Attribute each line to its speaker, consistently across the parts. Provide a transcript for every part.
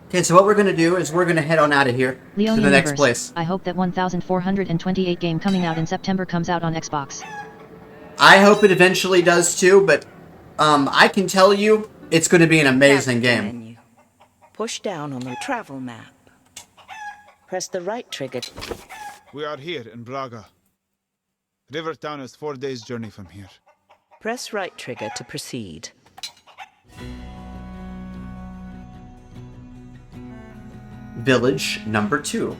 Speaker 1: Okay, so what we're gonna do is we're gonna head on out of here
Speaker 2: Leo
Speaker 1: to the next
Speaker 2: Universe.
Speaker 1: place.
Speaker 2: I hope that 1428 game coming out in September comes out on Xbox.
Speaker 1: I hope it eventually does too, but I can tell you it's going to be an amazing
Speaker 3: Character
Speaker 1: game.
Speaker 3: menu. Push down on the travel map. Press the right trigger.
Speaker 4: We are here in Braga. Rivertown is 4 days' journey from here.
Speaker 3: Press right trigger to proceed.
Speaker 1: Village number 2.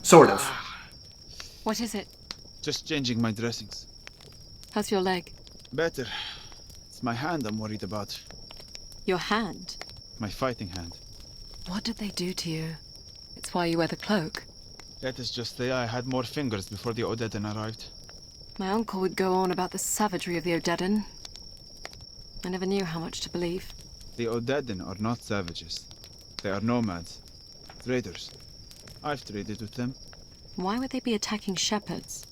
Speaker 1: Sort of.
Speaker 5: What is it?
Speaker 4: Just changing my dressings.
Speaker 5: How's your leg?
Speaker 4: Better. It's my hand I'm worried about.
Speaker 5: Your hand?
Speaker 4: My fighting hand.
Speaker 5: What did they do to you? It's why you wear the cloak.
Speaker 4: Let us just say I had more fingers before the Odedan arrived.
Speaker 5: My uncle would go on about the savagery of the Odedan. I never knew how much to believe.
Speaker 4: The Odedan are not savages. They are nomads. Traders. I've traded with them.
Speaker 5: Why would they be attacking shepherds?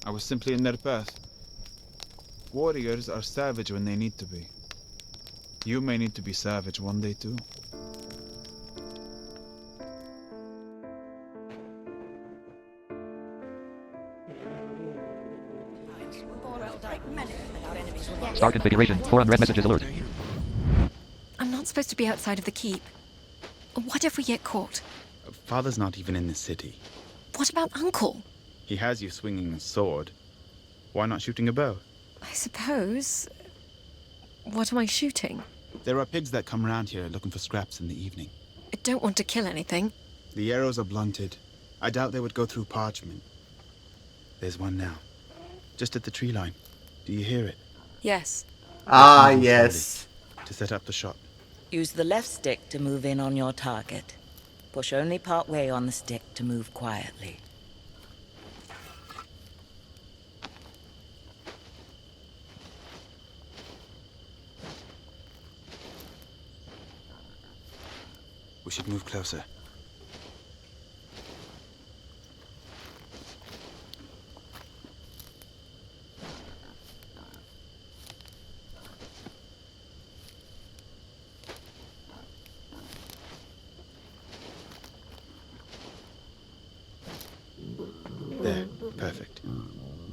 Speaker 4: I was simply in their path. Warriors are savage when they need to be. You may need to be savage one day too.
Speaker 6: Star configuration. 4 unread messages alert.
Speaker 7: I'm not supposed to be outside of the keep. What if we get caught?
Speaker 8: Father's not even in the city.
Speaker 7: What about Uncle?
Speaker 8: He has you swinging a sword. Why not shooting a bow?
Speaker 7: I suppose. What am I shooting?
Speaker 8: There are pigs that come around here looking for scraps in the evening.
Speaker 7: I don't want to kill anything.
Speaker 8: The arrows are blunted. I doubt they would go through parchment. There's one now. Just at the tree line. Do you hear it?
Speaker 7: Yes.
Speaker 1: Ah,
Speaker 8: Moving
Speaker 1: yes.
Speaker 8: slowly to set up the shot.
Speaker 3: Use the left stick to move in on your target. Push only part way on the stick to move quietly.
Speaker 8: We should move closer. There, perfect.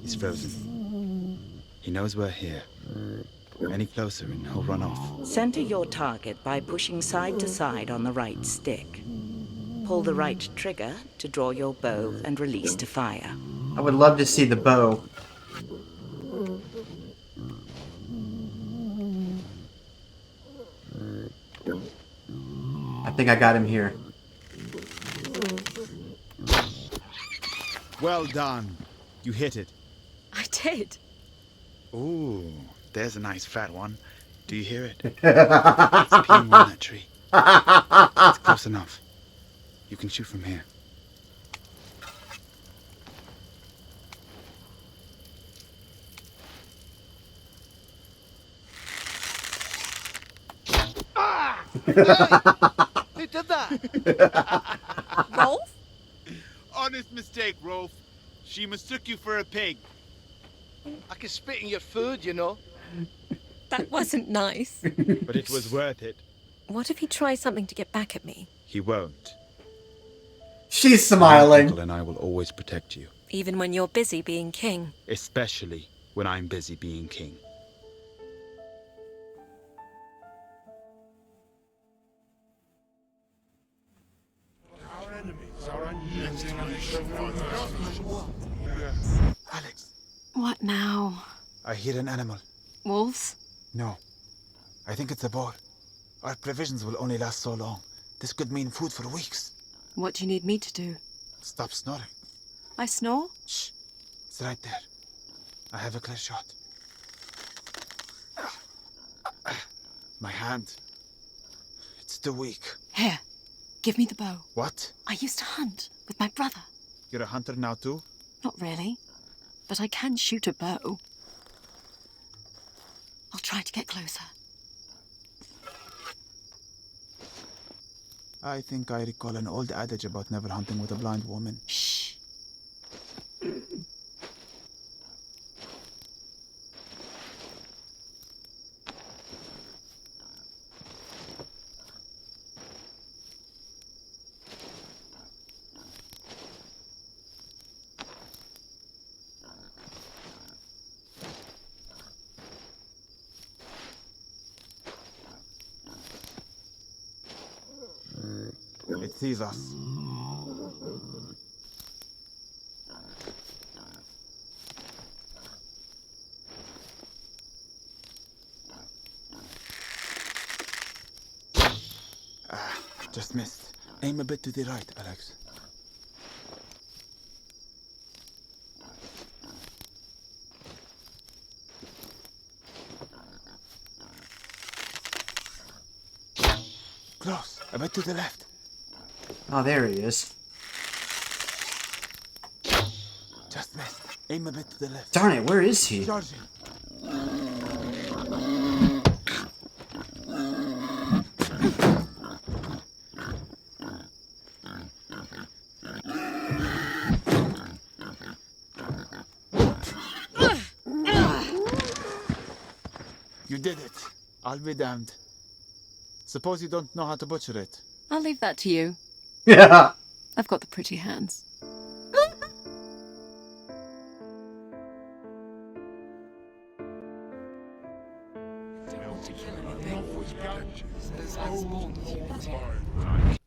Speaker 8: He's frozen. He knows we're here. Any closer and he'll run off.
Speaker 3: Center your target by pushing side to side on the right stick. Pull the right trigger to draw your bow and release to fire.
Speaker 1: I would love to see the bow. I think I got him here.
Speaker 8: Well done. You hit it.
Speaker 7: I did.
Speaker 8: Ooh, there's a nice fat one. Do you hear it? It's peeing on that tree. It's close enough. You can shoot from here.
Speaker 9: Who did that?
Speaker 7: Rolf?
Speaker 4: Honest mistake, Rolf. She mistook you for a pig.
Speaker 9: I can spit in your food, you know.
Speaker 7: That wasn't nice.
Speaker 8: But it was worth it.
Speaker 7: What if he tries something to get back at me?
Speaker 8: He won't.
Speaker 1: She's
Speaker 8: My
Speaker 1: smiling.
Speaker 8: uncle and I will always protect you.
Speaker 7: Even when you're busy being king.
Speaker 8: Especially when I'm busy being king.
Speaker 4: Alex,
Speaker 5: What now?
Speaker 4: I hear an animal.
Speaker 5: Wolves?
Speaker 4: No. I think it's a boar. Our provisions will only last so long. This could mean food for weeks.
Speaker 5: What do you need me to do?
Speaker 4: Stop snoring.
Speaker 5: I snore?
Speaker 4: Shh. It's right there. I have a clear shot. My hand. It's too weak.
Speaker 5: Here, give me the bow.
Speaker 4: What?
Speaker 5: I used to hunt with my brother.
Speaker 4: You're a hunter now too?
Speaker 5: Not really, but I can shoot a bow. I'll try to get closer.
Speaker 4: I think I recall an old adage about never hunting with a blind woman.
Speaker 5: Shh.
Speaker 4: sees us. Just missed. Aim a bit to the right, Alex. Close. A bit to the left.
Speaker 1: Oh, there he is.
Speaker 4: Just missed. Aim a bit to the left.
Speaker 1: Darn it, where is he?
Speaker 4: Charging. You did it. I'll be damned. Suppose you don't know how to butcher it.
Speaker 5: I'll leave that to you.
Speaker 1: Yeah.
Speaker 5: I've got the pretty hands.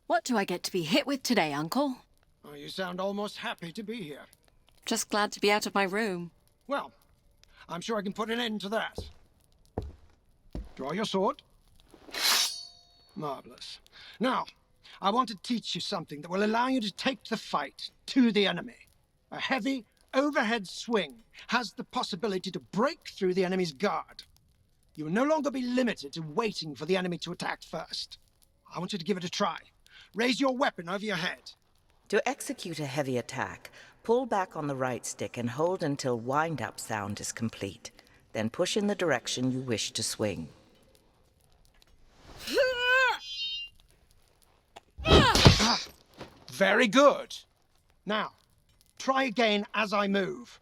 Speaker 5: What do I get to be hit with today, Uncle?
Speaker 9: Oh, you sound almost happy to be here.
Speaker 5: Just glad to be out of my room.
Speaker 9: Well, I'm sure I can put an end to that. Draw your sword. Marvelous. Now, I want to teach you something that will allow you to take the fight to the enemy. A heavy, overhead swing has the possibility to break through the enemy's guard. You will no longer be limited to waiting for the enemy to attack first. I want you to give it a try. Raise your weapon over your head.
Speaker 3: To execute a heavy attack, pull back on the right stick and hold until wind-up sound is complete. Then push in the direction you wish to swing.
Speaker 9: Very good. Now, try again as I move.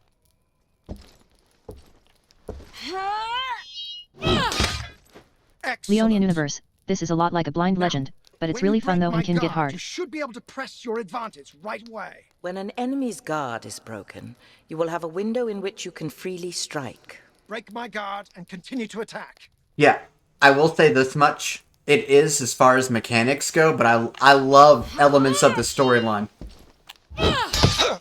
Speaker 9: Excellent.
Speaker 2: Leonian Universe. This is a lot like a blind legend, but it's
Speaker 9: When you
Speaker 2: really fun
Speaker 9: break
Speaker 2: though
Speaker 9: my
Speaker 2: and can get
Speaker 9: guard,
Speaker 2: hard.
Speaker 9: You should be able to press your advantage right away.
Speaker 3: When an enemy's guard is broken, you will have a window in which you can freely strike.
Speaker 9: Break my guard and continue to attack.
Speaker 1: Yeah, I will say this much. It is as far as mechanics go, but I love elements of the storyline.
Speaker 9: Now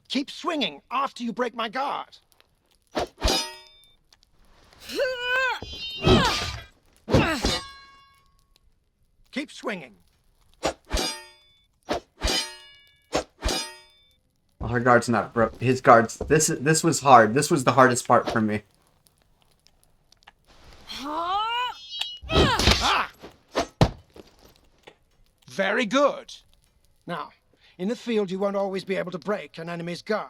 Speaker 9: keep swinging after you break my guard. Keep swinging.
Speaker 1: Well, her guard's not broke. His guard's... This was hard. This was the hardest part for me.
Speaker 9: Ah! Very good. Now, in the field you won't always be able to break an enemy's guard.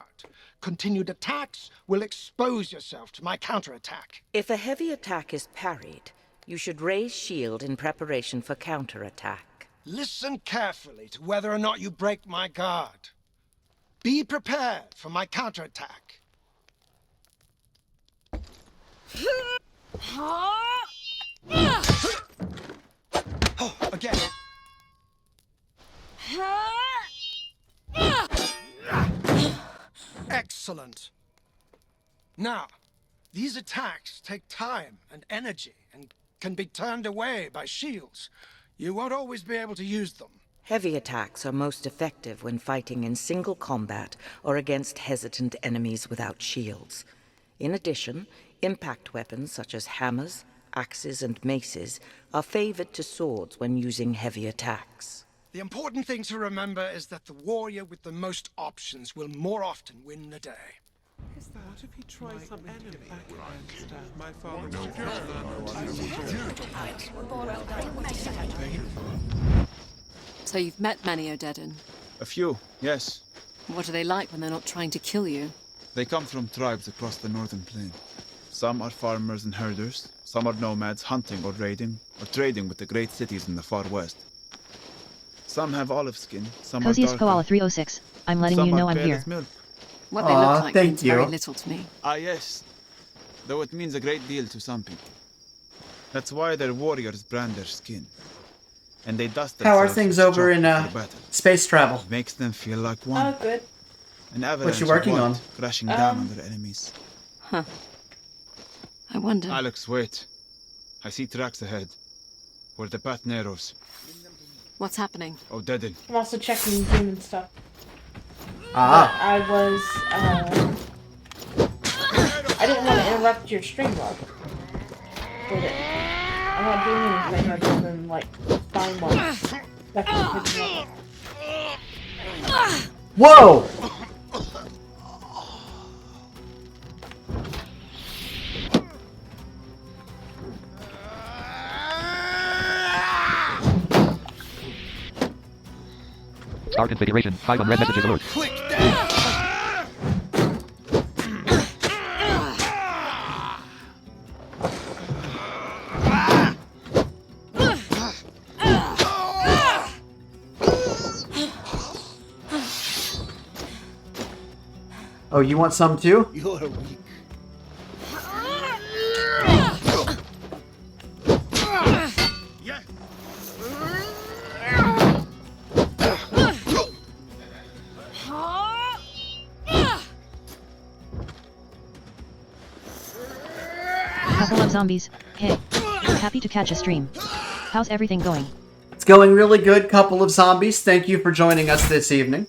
Speaker 9: Continued attacks will expose yourself to my counterattack.
Speaker 3: If a heavy attack is parried, you should raise shield in preparation for counterattack.
Speaker 9: Listen carefully to whether or not you break my guard. Be prepared for my counterattack. Oh, again. Excellent. Now, these attacks take time and energy and can be turned away by shields. You won't always be able to use them.
Speaker 3: Heavy attacks are most effective when fighting in single combat or against hesitant enemies without shields. In addition, impact weapons such as hammers, axes, and maces are favored to swords when using heavy attacks.
Speaker 9: The important thing to remember is that the warrior with the most options will more often win the day.
Speaker 10: What if he tries some enemy against my father?
Speaker 5: So you've met many Odedan.
Speaker 4: A few, yes.
Speaker 5: What are they like when they're not trying to kill you?
Speaker 4: They come from tribes across the northern plain. Some are farmers and herders, some are nomads hunting or raiding, or trading with the great cities in the far west. Some have olive skin, some
Speaker 2: Coziest
Speaker 4: are
Speaker 2: Koala
Speaker 4: darker.
Speaker 2: 306. I'm letting
Speaker 4: Some
Speaker 2: you know
Speaker 4: are
Speaker 2: I'm
Speaker 4: pale
Speaker 2: here.
Speaker 4: as milk.
Speaker 5: What they
Speaker 1: Aw,
Speaker 5: look like
Speaker 1: thank
Speaker 5: means very
Speaker 1: you.
Speaker 5: little to me.
Speaker 4: Ah yes, though it means a great deal to some people. That's why their warriors brand their skin. And they dust
Speaker 1: How are
Speaker 4: themselves
Speaker 1: things
Speaker 4: with
Speaker 1: over
Speaker 4: chalk
Speaker 1: in
Speaker 4: before battle.
Speaker 1: space travel?
Speaker 4: It makes them feel like one.
Speaker 11: Oh, good.
Speaker 4: An avalanche
Speaker 1: you working
Speaker 4: of
Speaker 1: on?
Speaker 4: white crashing down on their enemies.
Speaker 5: Huh. I wonder.
Speaker 4: Alex, wait. I see tracks ahead. where the path narrows.
Speaker 5: What's happening?
Speaker 4: Oh, dead end.
Speaker 11: I'm also checking human stuff.
Speaker 1: Ah.
Speaker 11: I was, I didn't want to interrupt your stream log with it. I'm not doing anything other than, like, find one. Back in the kitchen.
Speaker 1: Whoa!
Speaker 6: Star configuration. 5 unread messages alert.
Speaker 1: Oh, you want some too?
Speaker 8: You're weak.
Speaker 2: Couple of zombies. Hey. Happy to catch a stream. How's everything going?
Speaker 1: It's going really good, couple of zombies. Thank you for joining us this evening.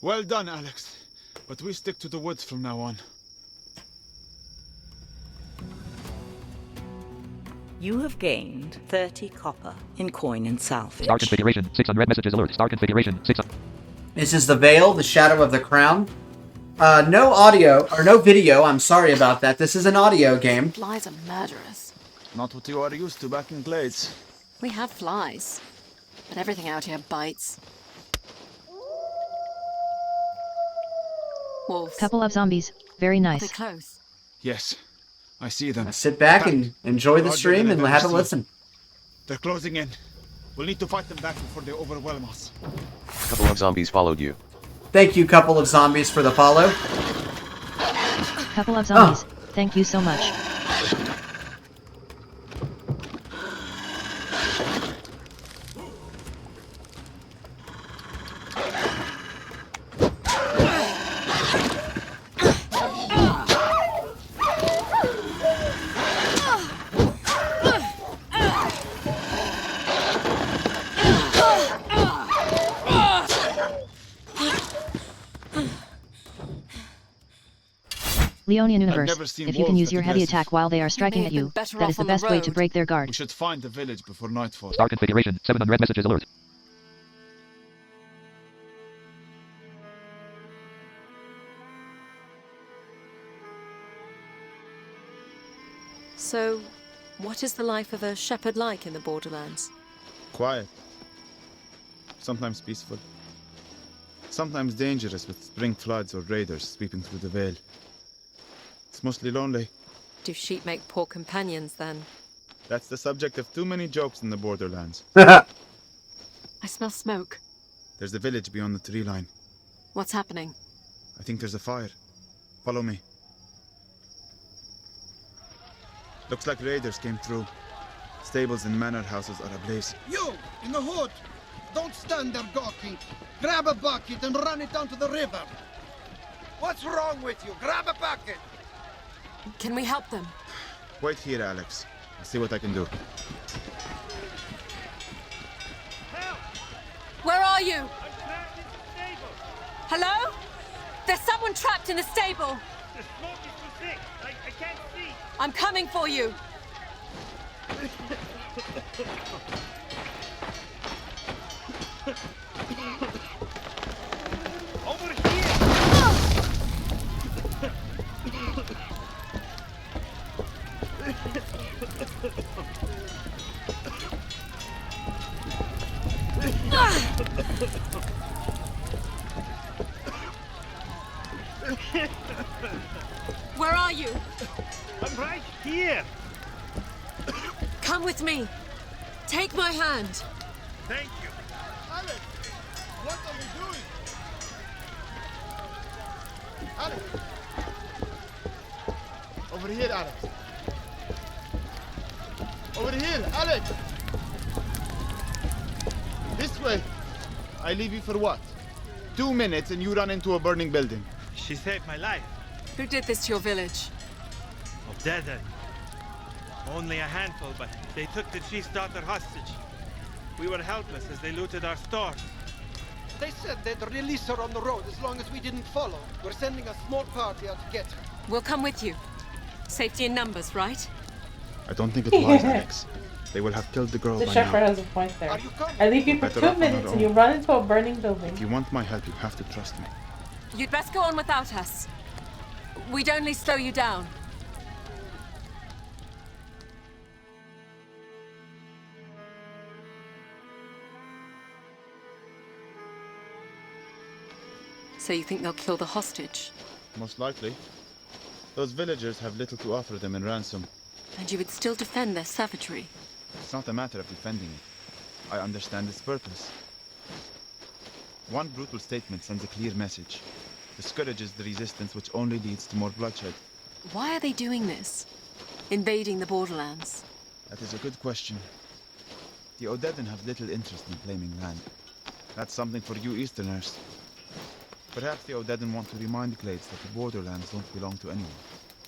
Speaker 4: Well done, Alex. But we stick to the woods from now on.
Speaker 3: You have gained 30 copper in coin and salvage.
Speaker 6: Star configuration. 6 unread messages alert. Star configuration. 6.
Speaker 1: This is the Veil, the Shadow of the Crown. No audio, or no video, I'm sorry about that. This is an audio game.
Speaker 5: Flies are murderous.
Speaker 4: Not what you are used to back in Glades.
Speaker 5: We have flies, but everything out here bites. Wolves.
Speaker 2: Couple of zombies. Very
Speaker 5: Are they
Speaker 2: nice.
Speaker 5: close?
Speaker 4: Yes, I see them.
Speaker 1: Now sit back and enjoy the stream and have a listen.
Speaker 4: They're closing in. We'll need to fight them back before they overwhelm us.
Speaker 12: A couple of zombies followed you.
Speaker 1: Thank you, couple of zombies, for the follow.
Speaker 2: Couple of zombies. Thank you so much. Leonian Universe, if you can use your heavy attack while they are striking at you, that is the best way to break their guard.
Speaker 4: We should find the village before nightfall.
Speaker 6: Star configuration. 7 unread messages alert.
Speaker 5: So, what is the life of a shepherd like in the Borderlands?
Speaker 4: Quiet. Sometimes peaceful. Sometimes dangerous with spring floods or raiders sweeping through the Vail. It's mostly lonely.
Speaker 5: Do sheep make poor companions then?
Speaker 4: That's the subject of too many jokes in the Borderlands.
Speaker 5: I smell smoke.
Speaker 4: There's a village beyond the tree line.
Speaker 5: What's happening?
Speaker 4: I think there's a fire. Follow me. Looks like raiders came through. Stables and manor houses are ablaze.
Speaker 9: You, in the hood! Don't stand there gawking. Grab a bucket and run it down to the river. What's wrong with you? Grab a bucket!
Speaker 5: Can we help them?
Speaker 4: Wait here, Alex. I'll see what I can do.
Speaker 5: Where are you? Hello? There's someone trapped in the stable.
Speaker 10: The smoke is too thick. I can't see.
Speaker 5: I'm coming for you.
Speaker 10: Over here.
Speaker 5: Where are you?
Speaker 10: I'm right here.
Speaker 5: Come with me. Take my hand.
Speaker 10: Thank you.
Speaker 4: Alex! What are we doing? Alex! Over here, Alex! Over here, Alex! This way! I leave you for what? 2 minutes and you run into a burning building.
Speaker 10: She saved my life.
Speaker 5: Who did this to your village?
Speaker 10: Of dead end.
Speaker 13: Only a handful, but they took the chief's daughter hostage. We were helpless as they looted our stores.
Speaker 9: They said they'd release her on the road as long as we didn't follow. We're sending a small party out to get her.
Speaker 5: We'll come with you. Safety in numbers, right?
Speaker 4: I don't think it's wise, Alex. They will have killed the girl
Speaker 11: The
Speaker 4: by
Speaker 11: shepherd
Speaker 4: now.
Speaker 11: has a point there. I leave you for
Speaker 4: Better
Speaker 11: 2
Speaker 4: off on our
Speaker 11: minutes and
Speaker 4: own.
Speaker 11: you run into a burning building.
Speaker 4: If you want my help, you have to trust me.
Speaker 5: You'd best go on without us. We'd only slow you down. So you think they'll kill the hostage?
Speaker 4: Most likely. Those villagers have little to offer them in ransom.
Speaker 5: And you would still defend their savagery?
Speaker 4: It's not a matter of defending it. I understand its purpose. One brutal statement sends a clear message. Discourages the resistance, which only leads to more bloodshed.
Speaker 5: Why are they doing this? Invading the borderlands?
Speaker 4: That is a good question. The Odedan have little interest in claiming land. That's something for you Easterners. Perhaps the Odedan want to remind Glades that the borderlands don't belong to anyone.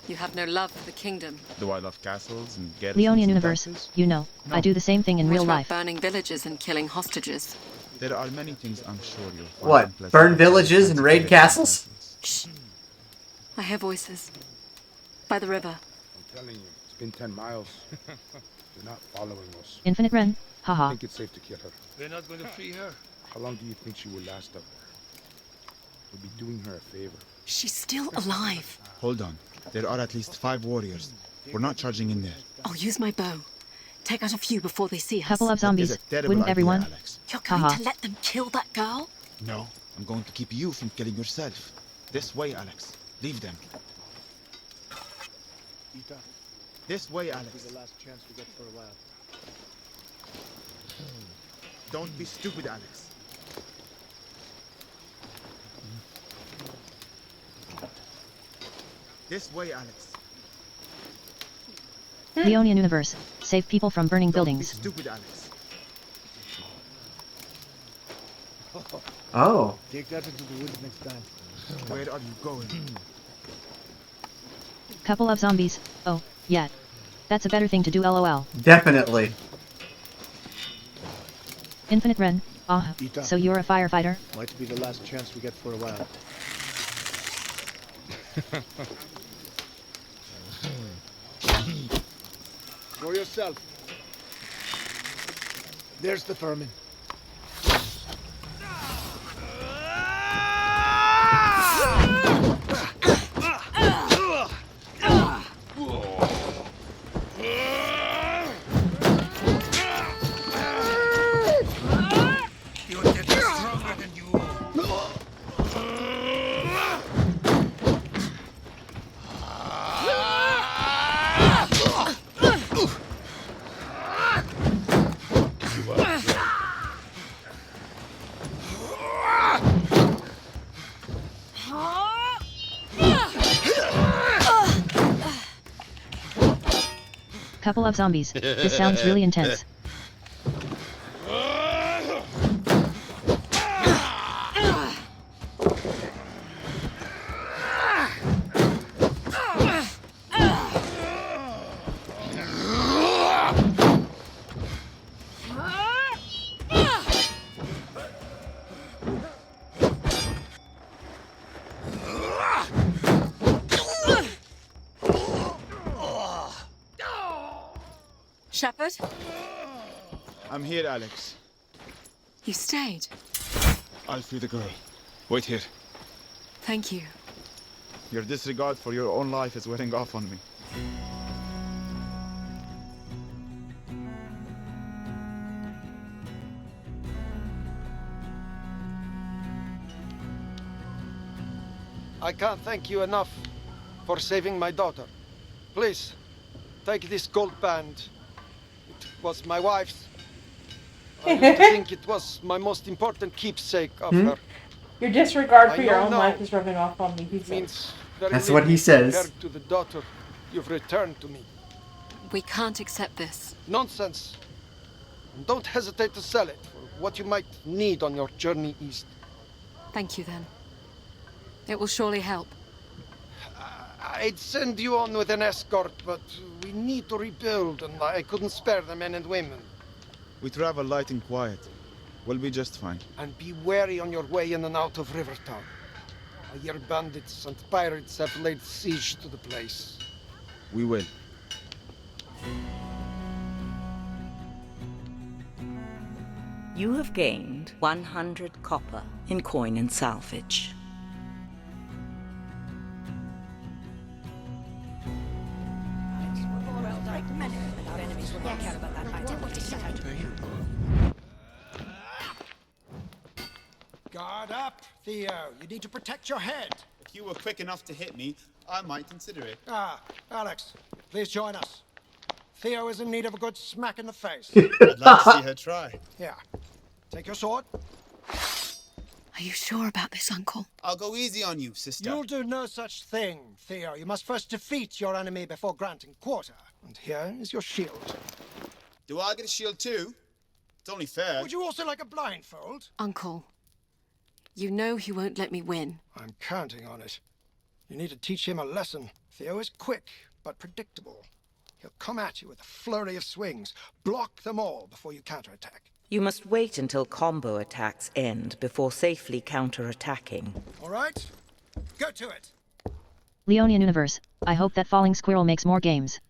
Speaker 5: You have no love for the kingdom.
Speaker 4: Do I love castles and garrisons
Speaker 2: Leonian
Speaker 4: and
Speaker 2: universe,
Speaker 4: taxes?
Speaker 2: you know,
Speaker 4: No.
Speaker 2: I do the same thing in
Speaker 5: What
Speaker 2: real
Speaker 5: about
Speaker 2: life.
Speaker 5: burning villages and killing hostages?
Speaker 4: There are many things I'm sure you'll find
Speaker 1: What?
Speaker 4: unpleasant
Speaker 1: Burn
Speaker 4: about
Speaker 1: villages and
Speaker 4: fancy
Speaker 1: raid
Speaker 4: village
Speaker 1: castles?
Speaker 5: Shh. I hear voices. By the river.
Speaker 14: I'm telling you, it's been 10 miles. They're not following us.
Speaker 2: Infinite Ren,
Speaker 14: I
Speaker 2: haha.
Speaker 14: think it's safe to kill her.
Speaker 13: We're not going to free her.
Speaker 14: How long do you think she will last up there? We'll be doing her a favor.
Speaker 5: She's still alive.
Speaker 4: Hold on. There are at least 5 warriors. We're not charging in there.
Speaker 5: I'll use my bow. Take out a few before they see us.
Speaker 2: Couple of
Speaker 4: That is
Speaker 2: zombies,
Speaker 4: a terrible
Speaker 2: wouldn't
Speaker 4: idea,
Speaker 2: everyone?
Speaker 4: Alex.
Speaker 5: You're going
Speaker 2: Haha.
Speaker 5: to let them kill that girl?
Speaker 4: No, I'm going to keep you from killing yourself. This way, Alex. Leave them.
Speaker 14: Ita,
Speaker 4: This way,
Speaker 14: this
Speaker 4: Alex.
Speaker 14: is the last chance we get for a while.
Speaker 4: Don't be stupid, Alex. This way, Alex.
Speaker 2: Leonian universe, save people from burning
Speaker 4: Don't be
Speaker 2: buildings.
Speaker 4: stupid, Alex.
Speaker 1: Oh.
Speaker 14: Take that into the woods next time.
Speaker 4: Where are you going?
Speaker 2: Couple of zombies, oh, yeah. That's a better thing to do lol.
Speaker 1: Definitely.
Speaker 2: Infinite Ren,
Speaker 14: Ita.
Speaker 2: so you're a firefighter?
Speaker 14: Might be the last chance we get for a while. Show yourself. There's the vermin.
Speaker 13: You're getting stronger than you.
Speaker 2: Couple of zombies, this sounds really intense.
Speaker 5: Shepherd?
Speaker 4: I'm here, Alex.
Speaker 5: You stayed.
Speaker 4: I'll free the girl. Wait here.
Speaker 5: Thank you.
Speaker 4: Your disregard for your own life is wearing off on me.
Speaker 9: I can't thank you enough for saving my daughter. Please, take this gold band. It was my wife's. I used to think it was my most important keepsake of her.
Speaker 11: Your disregard
Speaker 9: I
Speaker 11: for your
Speaker 9: know
Speaker 11: own
Speaker 9: now
Speaker 11: life is rubbing off on me, he
Speaker 9: It
Speaker 11: says.
Speaker 9: means very
Speaker 1: That's what he
Speaker 9: little
Speaker 1: says.
Speaker 9: compared to the daughter you've returned to me.
Speaker 5: We can't accept this.
Speaker 9: Nonsense. And don't hesitate to sell it for what you might need on your journey east.
Speaker 5: Thank you then. It will surely help.
Speaker 9: I I'd send you on with an escort, but we need to rebuild, and I couldn't spare the men and women.
Speaker 4: We travel light and quiet. We'll be just fine.
Speaker 9: And be wary on your way in and out of Rivertown. I hear bandits and pirates have laid siege to the place.
Speaker 4: We will.
Speaker 3: You have gained 100 copper in coin and salvage.
Speaker 9: Guard up, Theo. You need to protect your head.
Speaker 8: If you were quick enough to hit me, I might consider it.
Speaker 9: Ah, Alex, please join us. Theo is in need of a good smack in the face.
Speaker 8: I'd like to see her try.
Speaker 9: Here, take your sword.
Speaker 5: Are you sure about this, Uncle?
Speaker 8: I'll go easy on you, sister.
Speaker 9: You'll do no such thing, Theo. You must first defeat your enemy before granting quarter. And here is your shield.
Speaker 8: Do I get a shield too? It's only fair.
Speaker 9: Would you also like a blindfold?
Speaker 5: Uncle, you know he won't let me win.
Speaker 9: I'm counting on it. You need to teach him a lesson. Theo is quick, but predictable. He'll come at you with a flurry of swings. Block them all before you counterattack.
Speaker 3: You must wait until combo attacks end before safely counterattacking.
Speaker 9: All right? Go to it.
Speaker 2: Leonian Universe, I hope that Falling Squirrel makes more games.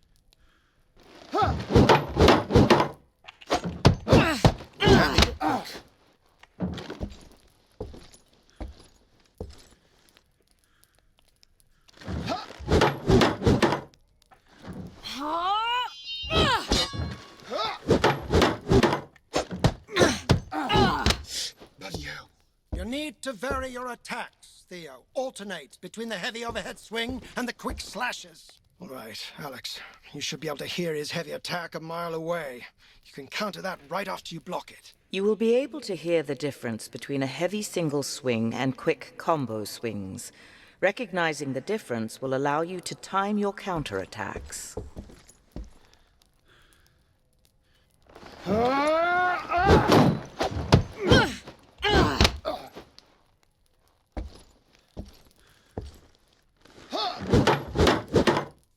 Speaker 9: You need to vary your attacks, Theo. Alternate between the heavy overhead swing and the quick slashes. All right, Alex. You should be able to hear his heavy attack a mile away. You can counter that right after you block it.
Speaker 3: You will be able to hear the difference between a heavy single swing and quick combo swings. Recognizing the difference will allow you to time your counterattacks.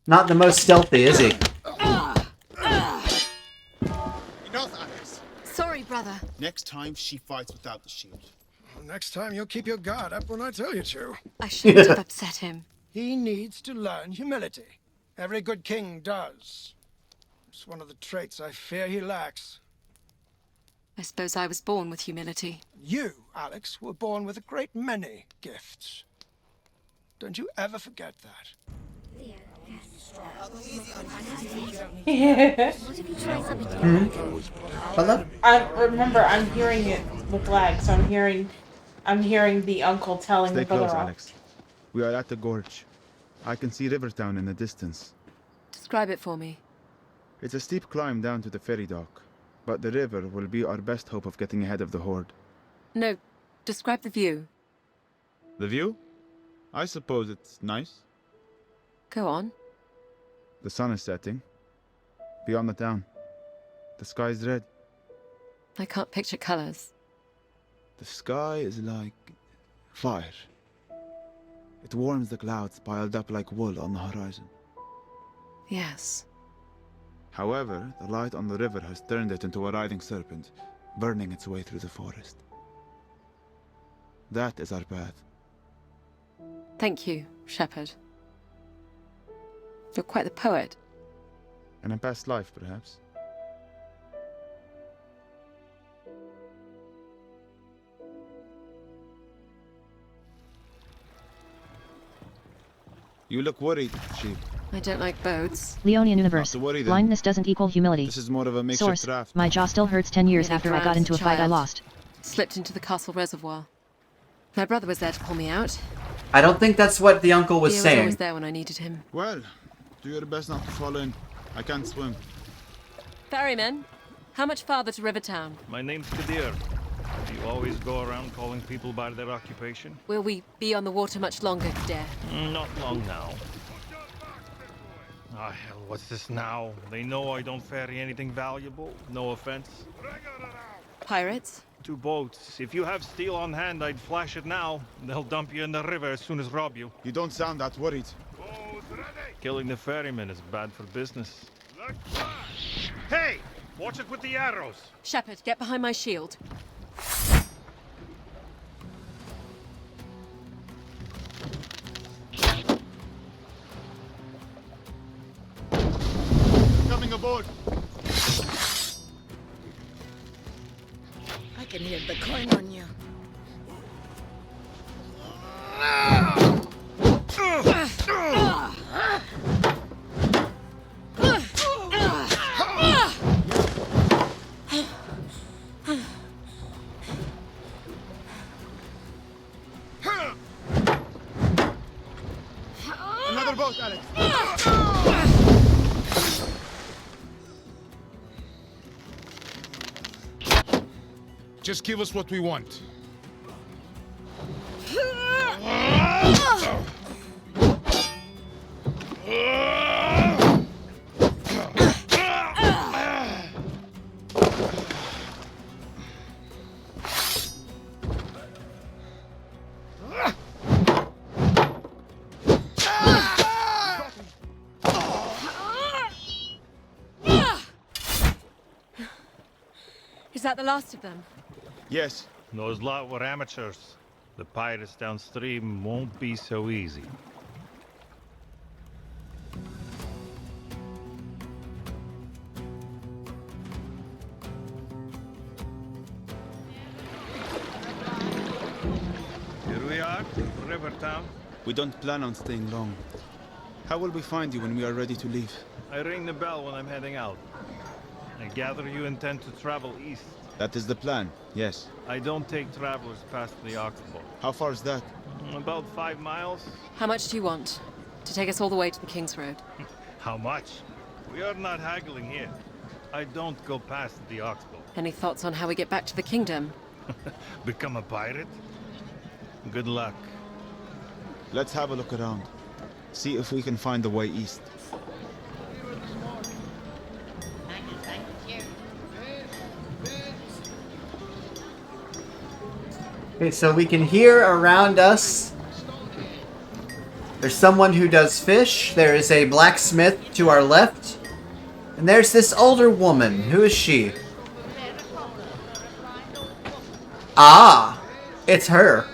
Speaker 1: Not the most stealthy, is he?
Speaker 8: Enough, Alex.
Speaker 5: Sorry, brother.
Speaker 8: Next time, she fights without the shield.
Speaker 9: Well, next time, you'll keep your guard up when I tell you to.
Speaker 5: I shouldn't have upset him.
Speaker 9: He needs to learn humility. Every good king does. It's one of the traits I fear he lacks.
Speaker 5: I suppose I was born with humility.
Speaker 9: You, Alex, were born with a great many gifts. Don't you ever forget that.
Speaker 11: Remember, I'm hearing it with lag, so I'm hearing the uncle telling
Speaker 4: Stay
Speaker 11: the brother
Speaker 4: close,
Speaker 11: off.
Speaker 4: Alex. We are at the gorge. I can see Rivertown in the distance.
Speaker 5: Describe it for me.
Speaker 4: It's a steep climb down to the ferry dock, but the river will be our best hope of getting ahead of the horde.
Speaker 5: No, describe the view.
Speaker 4: The view? I suppose it's nice.
Speaker 5: Go on.
Speaker 4: The sun is setting. Beyond the town. The sky is red.
Speaker 5: I can't picture colors.
Speaker 4: The sky is like fire. It warms the clouds piled up like wool on the horizon.
Speaker 5: Yes.
Speaker 4: However, the light on the river has turned it into a writhing serpent, burning its way through the forest. That is our path.
Speaker 5: Thank you, Shepherd. You're quite the poet.
Speaker 4: In a past life, perhaps. You look worried, Sheep.
Speaker 5: I don't like boats.
Speaker 2: Leonian Universe,
Speaker 4: Not to worry, then.
Speaker 2: blindness doesn't equal humility.
Speaker 4: This is more of a makeshift
Speaker 2: Source,
Speaker 4: craft.
Speaker 2: my jaw still hurts 10 years
Speaker 5: Nearly
Speaker 2: after I got
Speaker 5: drowned
Speaker 2: into
Speaker 5: as
Speaker 2: a fight I
Speaker 5: child.
Speaker 2: lost.
Speaker 5: Slipped into the castle reservoir. My brother was there to pull me out.
Speaker 1: I don't think that's what the uncle was
Speaker 5: He was
Speaker 1: saying.
Speaker 5: always there when I needed him.
Speaker 4: Well, do your best not to fall in. I can't swim.
Speaker 5: Ferryman, how much farther to Rivertown?
Speaker 15: My name's Kadir. Do you always go around calling people by their occupation?
Speaker 5: Will we be on the water much longer, Kadir?
Speaker 15: Not long now. Ah, hell, what's this now? They know I don't ferry anything valuable. No offense.
Speaker 5: Pirates?
Speaker 15: 2 boats. If you have steel on hand, I'd flash it now. They'll dump you in the river as soon as rob you.
Speaker 4: You don't sound that worried.
Speaker 15: Killing the ferryman is bad for business.
Speaker 10: Hey! Watch it with the arrows!
Speaker 5: Shepard, get behind my shield.
Speaker 4: Coming aboard.
Speaker 3: I can hear the coin on you.
Speaker 4: Another boat, Alex.
Speaker 14: Just give us what we want.
Speaker 5: Is that the last of them?
Speaker 4: Yes.
Speaker 15: Those lot were amateurs. The pirates downstream won't be so easy. Here we are, Rivertown.
Speaker 4: We don't plan on staying long. How will we find you when we are ready to leave?
Speaker 15: I ring the bell when I'm heading out. I gather you intend to travel east.
Speaker 4: That is the plan, yes.
Speaker 15: I don't take travelers past the Oxbow.
Speaker 4: How far is that?
Speaker 15: About 5 miles.
Speaker 5: How much do you want? To take us all the way to the King's Road?
Speaker 15: How much? We are not haggling here. I don't go past the Oxbow.
Speaker 5: Any thoughts on how we get back to the kingdom?
Speaker 15: Become a pirate? Good luck.
Speaker 4: Let's have a look around. See if we can find the way east.
Speaker 1: Okay, so we can hear around us. There's someone who does fish. There is a blacksmith to our left. And there's this older woman. Who is she? Ah, it's her.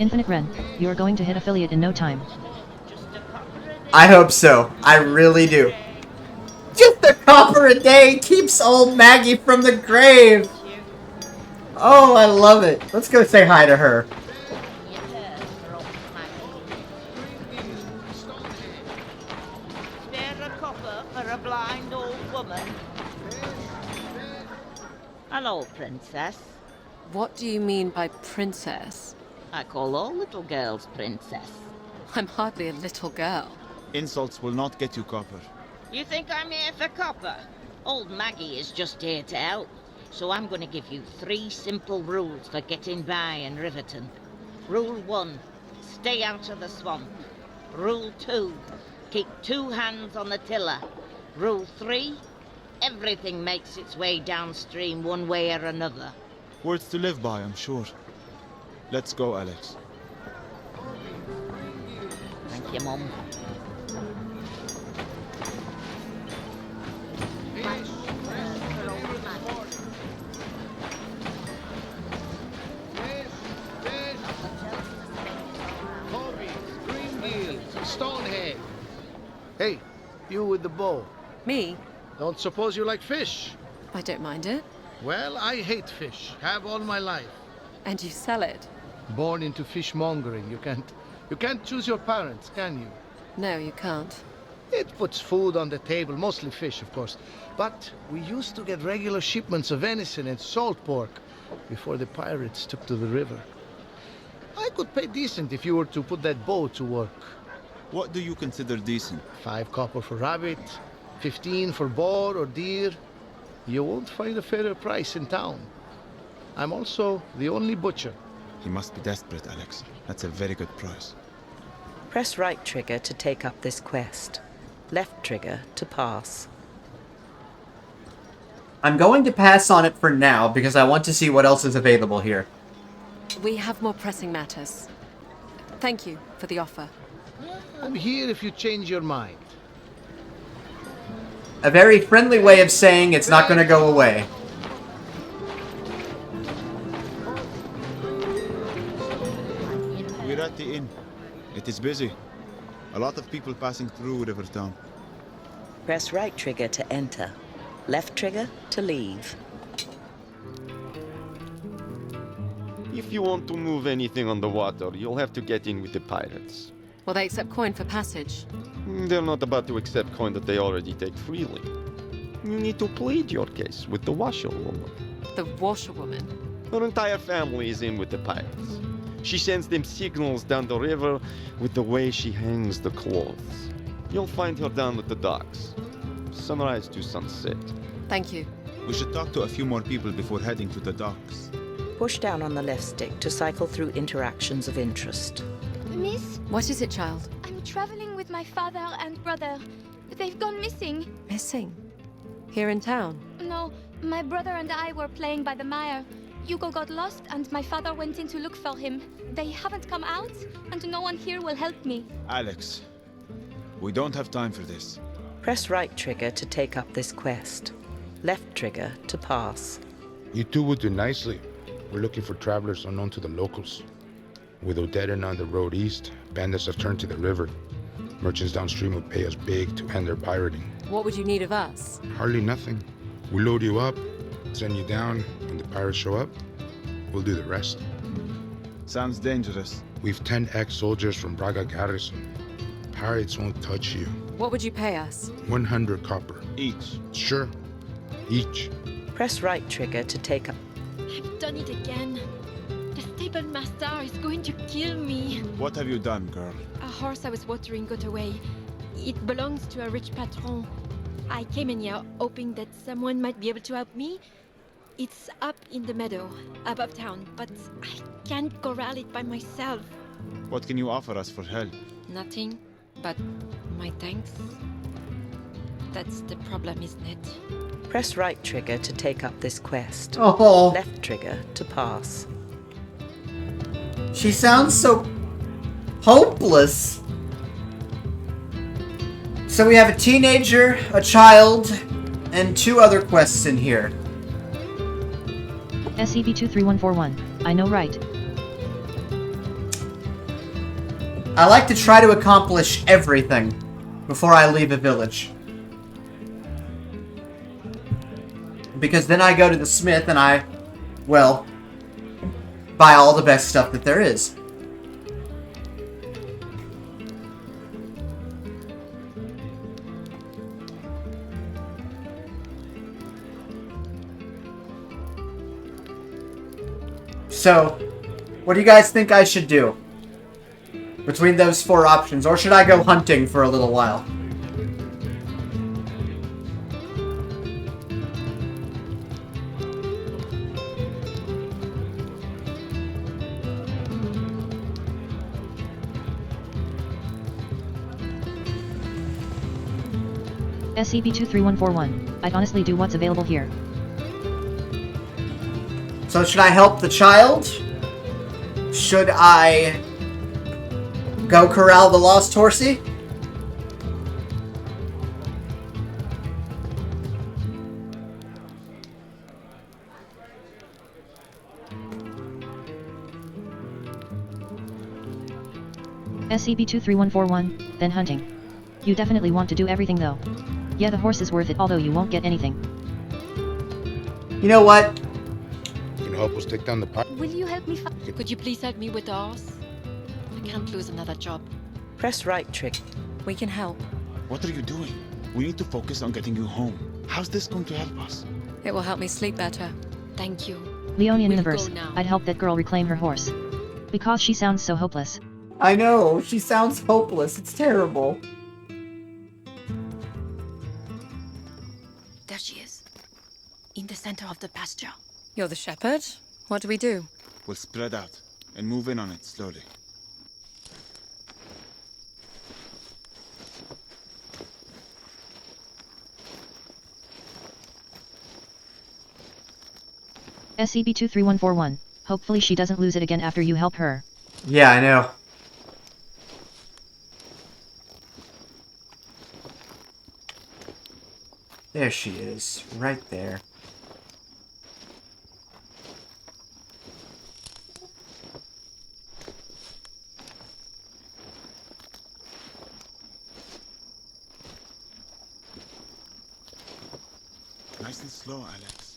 Speaker 2: Infinite Ren, you are going to hit affiliate in no time.
Speaker 1: I hope so. I really do. Just a copper a day keeps old Maggie from the grave. Oh, I love it. Let's go say hi to her.
Speaker 16: Spare a copper for a blind old woman. Hello, princess.
Speaker 5: What do you mean by princess?
Speaker 16: I call all little girls princess.
Speaker 5: I'm hardly a little girl.
Speaker 4: Insults will not get you copper.
Speaker 16: You think I'm here for copper? Old Maggie is just here to help. So I'm going to give you 3 simple rules for getting by in Riverton. Rule 1, stay out of the swamp. Rule 2, keep 2 hands on the tiller. Rule 3, everything makes its way downstream one way or another.
Speaker 4: Words to live by, I'm sure. Let's go, Alex.
Speaker 16: Thank you, Mum.
Speaker 9: Stonehead. Hey, you with the bow.
Speaker 5: Me?
Speaker 9: Don't suppose you like fish?
Speaker 5: I don't mind it.
Speaker 9: Well, I hate fish. Have all my life.
Speaker 5: And you sell it?
Speaker 9: Born into fishmongering. You can't choose your parents, can you?
Speaker 5: No, you can't.
Speaker 9: It puts food on the table, mostly fish, of course. But we used to get regular shipments of venison and salt pork before the pirates took to the river. I could pay decent if you were to put that bow to work.
Speaker 4: What do you consider decent?
Speaker 9: 5 copper for rabbit, 15 for boar or deer. You won't find a fairer price in town. I'm also the only butcher.
Speaker 4: He must be desperate, Alex. That's a very good price.
Speaker 3: Press right trigger to take up this quest. Left trigger to pass.
Speaker 1: I'm going to pass on it for now because I want to see what else is available here.
Speaker 5: We have more pressing matters. Thank you for the offer.
Speaker 17: I'm here if you change your mind.
Speaker 1: A very friendly way of saying it's not going to go away.
Speaker 4: We're at the inn. It is busy. A lot of people passing through Rivertown.
Speaker 3: Press right trigger to enter. Left trigger to leave.
Speaker 18: If you want to move anything on the water, you'll have to get in with the pirates.
Speaker 5: Will they accept coin for passage?
Speaker 18: They're not about to accept coin that they already take freely. You need to plead your case with the washerwoman.
Speaker 5: The washerwoman?
Speaker 18: Her entire family is in with the pirates. She sends them signals down the river with the way she hangs the clothes. You'll find her down at the docks. Sunrise to sunset.
Speaker 5: Thank you.
Speaker 4: We should talk to a few more people before heading to the docks.
Speaker 3: Push down on the left stick to cycle through interactions of interest.
Speaker 19: Miss?
Speaker 5: What is it, child?
Speaker 19: I'm traveling with my father and brother. They've gone missing.
Speaker 5: Missing? Here in town?
Speaker 19: No, my brother and I were playing by the mire. Hugo got lost and my father went in to look for him. They haven't come out and no one here will help me.
Speaker 4: Alex, we don't have time for this.
Speaker 3: Press right trigger to take up this quest. Left trigger to pass.
Speaker 14: You two would do nicely. We're looking for travelers unknown to the locals. With Odedan on the road east, bandits have turned to the river. Merchants downstream would pay us big to end their pirating.
Speaker 5: What would you need of us?
Speaker 14: Hardly nothing. We load you up, send you down. When the pirates show up, we'll do the rest.
Speaker 4: Sounds dangerous.
Speaker 14: We've 10 ex-soldiers from Braga Garrison. Pirates won't touch you.
Speaker 5: What would you pay us?
Speaker 14: 100 copper.
Speaker 4: Each.
Speaker 14: Sure. Each.
Speaker 3: Press right trigger to take up.
Speaker 19: I've done it again. The stable master is going to kill me.
Speaker 4: What have you done, girl?
Speaker 19: A horse I was watering got away. It belongs to a rich patron. I came in here hoping that someone might be able to help me. It's up in the meadow, above town, but I can't corral it by myself.
Speaker 4: What can you offer us for help?
Speaker 19: Nothing, but my thanks. That's the problem, isn't it?
Speaker 3: Press right trigger to take up this quest.
Speaker 1: Oh.
Speaker 3: Left trigger to pass.
Speaker 1: She sounds so hopeless. So we have a teenager, a child, and 2 other quests in here.
Speaker 2: SCP-23141. I know, right?
Speaker 1: I like to try to accomplish everything before I leave a village. Because then I go to the smith and I, well, buy all the best stuff that there is. So, what do you guys think I should do? Between those 4 options, or should I go hunting for a little while?
Speaker 2: SCP-23141. I'd honestly do what's available here.
Speaker 1: So should I help the child? Should I go corral the lost horsey?
Speaker 2: SCP-23141, then hunting. You definitely want to do everything though. Yeah, the horse is worth it, although you won't get anything.
Speaker 1: You know what?
Speaker 14: You can help us take down the pirate.
Speaker 19: Will you help me? Could you please help me with the horse? I can't lose another job.
Speaker 3: Press right trigger.
Speaker 5: We can help.
Speaker 4: What are you doing? We need to focus on getting you home. How's this going to help us?
Speaker 5: It will help me sleep better.
Speaker 19: Thank you.
Speaker 2: Leonian
Speaker 19: We'll
Speaker 2: universe.
Speaker 19: go now.
Speaker 2: I'd help that girl reclaim her horse. Because she sounds so hopeless.
Speaker 1: I know, she sounds hopeless. It's terrible.
Speaker 7: There she is. In the center of the pasture.
Speaker 5: You're the shepherd? What do we do?
Speaker 4: We'll spread out and move in on it slowly.
Speaker 2: SCP-23141. Hopefully she doesn't lose it again after you help her.
Speaker 1: Yeah, I know. There she is, right there.
Speaker 4: Nice and slow, Alex.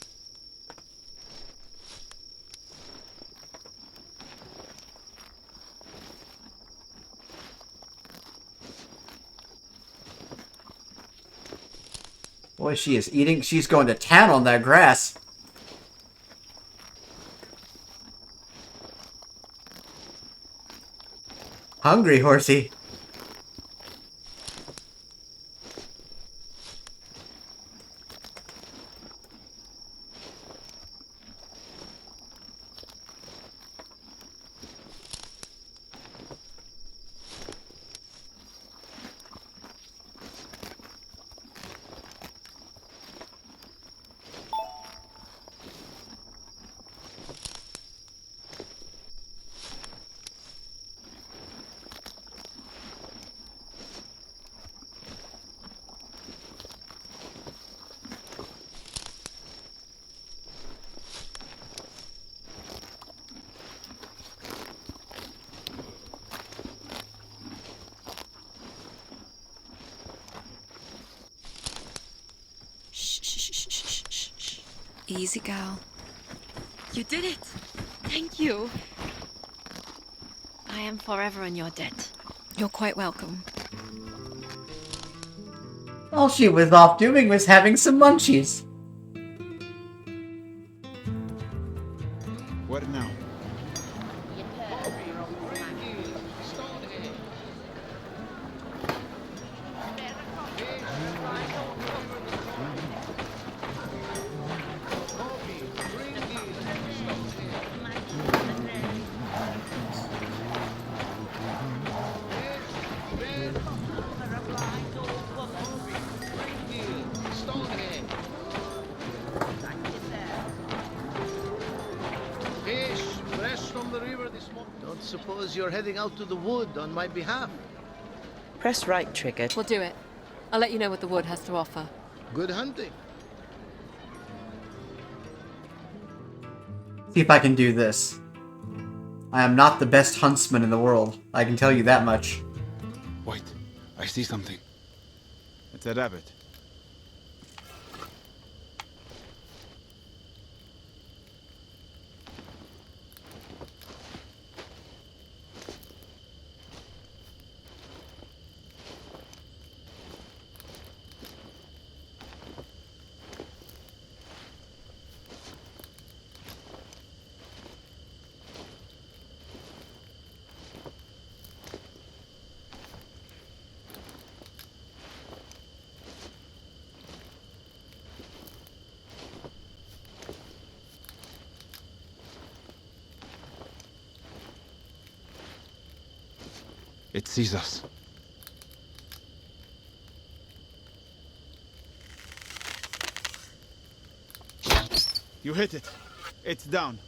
Speaker 1: Boy, she is eating. She's going to town on that grass. Hungry, horsey.
Speaker 5: Easy, gal.
Speaker 19: You did it! Thank you! I am forever in your debt.
Speaker 5: You're quite welcome.
Speaker 1: All she was off doing was having some munchies.
Speaker 4: What now?
Speaker 17: Fish, fresh from the river this morning. Don't suppose you're heading out to the wood on my behalf?
Speaker 3: Press right trigger.
Speaker 5: We'll do it. I'll let you know what the wood has to offer.
Speaker 17: Good hunting.
Speaker 1: See if I can do this. I am not the best huntsman in the world. I can tell you that much.
Speaker 4: Wait, I see something. It's a rabbit. It sees us. You hit it. It's down.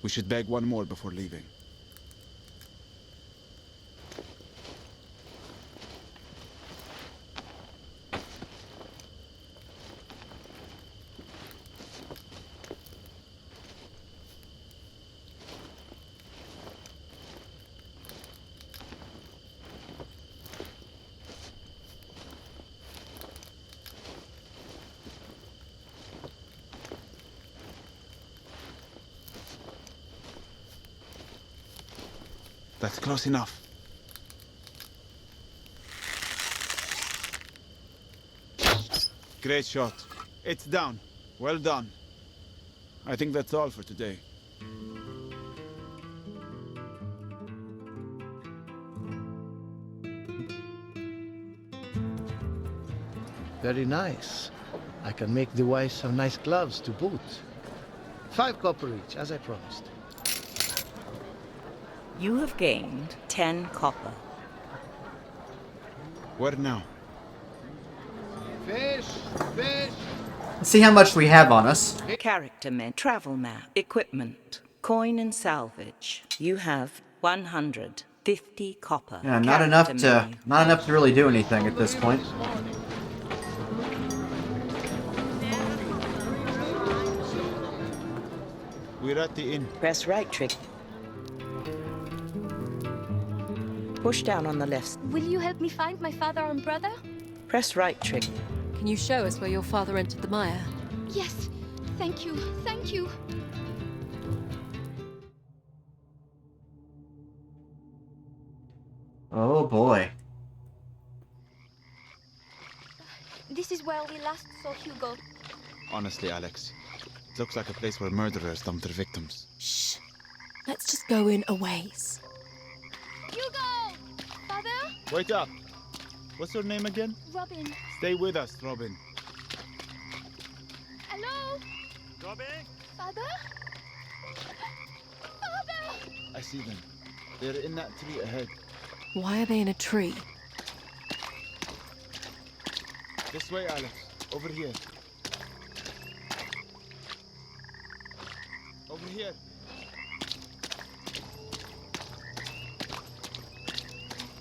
Speaker 4: We should bag one more before leaving. That's close enough. Great shot. It's down. Well done. I think that's all for today.
Speaker 17: Very nice. I can make the wife some nice gloves to boot. 5 copper each, as I promised.
Speaker 3: You have gained 10 copper.
Speaker 4: Where now?
Speaker 17: Fish! Fish!
Speaker 1: Let's see how much we have on us.
Speaker 3: Character menu, travel map, equipment, coin and salvage. You have 150 copper.
Speaker 1: Yeah, not enough to really do anything at this point.
Speaker 4: We're at the inn.
Speaker 3: Press right trigger. Push down on the left.
Speaker 19: Will you help me find my father and brother?
Speaker 3: Press right trigger.
Speaker 5: Can you show us where your father entered the mire?
Speaker 19: Yes. Thank you. Thank you.
Speaker 1: Oh boy.
Speaker 19: This is where we last saw Hugo.
Speaker 4: Honestly, Alex, it looks like a place where murderers dump their victims.
Speaker 5: Shh. Let's just go in a ways.
Speaker 19: Hugo! Father?
Speaker 4: Wait up! What's your name again?
Speaker 19: Robin.
Speaker 4: Stay with us, Robin.
Speaker 19: Hello?
Speaker 13: Robin?
Speaker 19: Father? Father!
Speaker 4: I see them. They're in that tree ahead.
Speaker 5: Why are they in a tree?
Speaker 4: This way, Alex. Over here. Over here.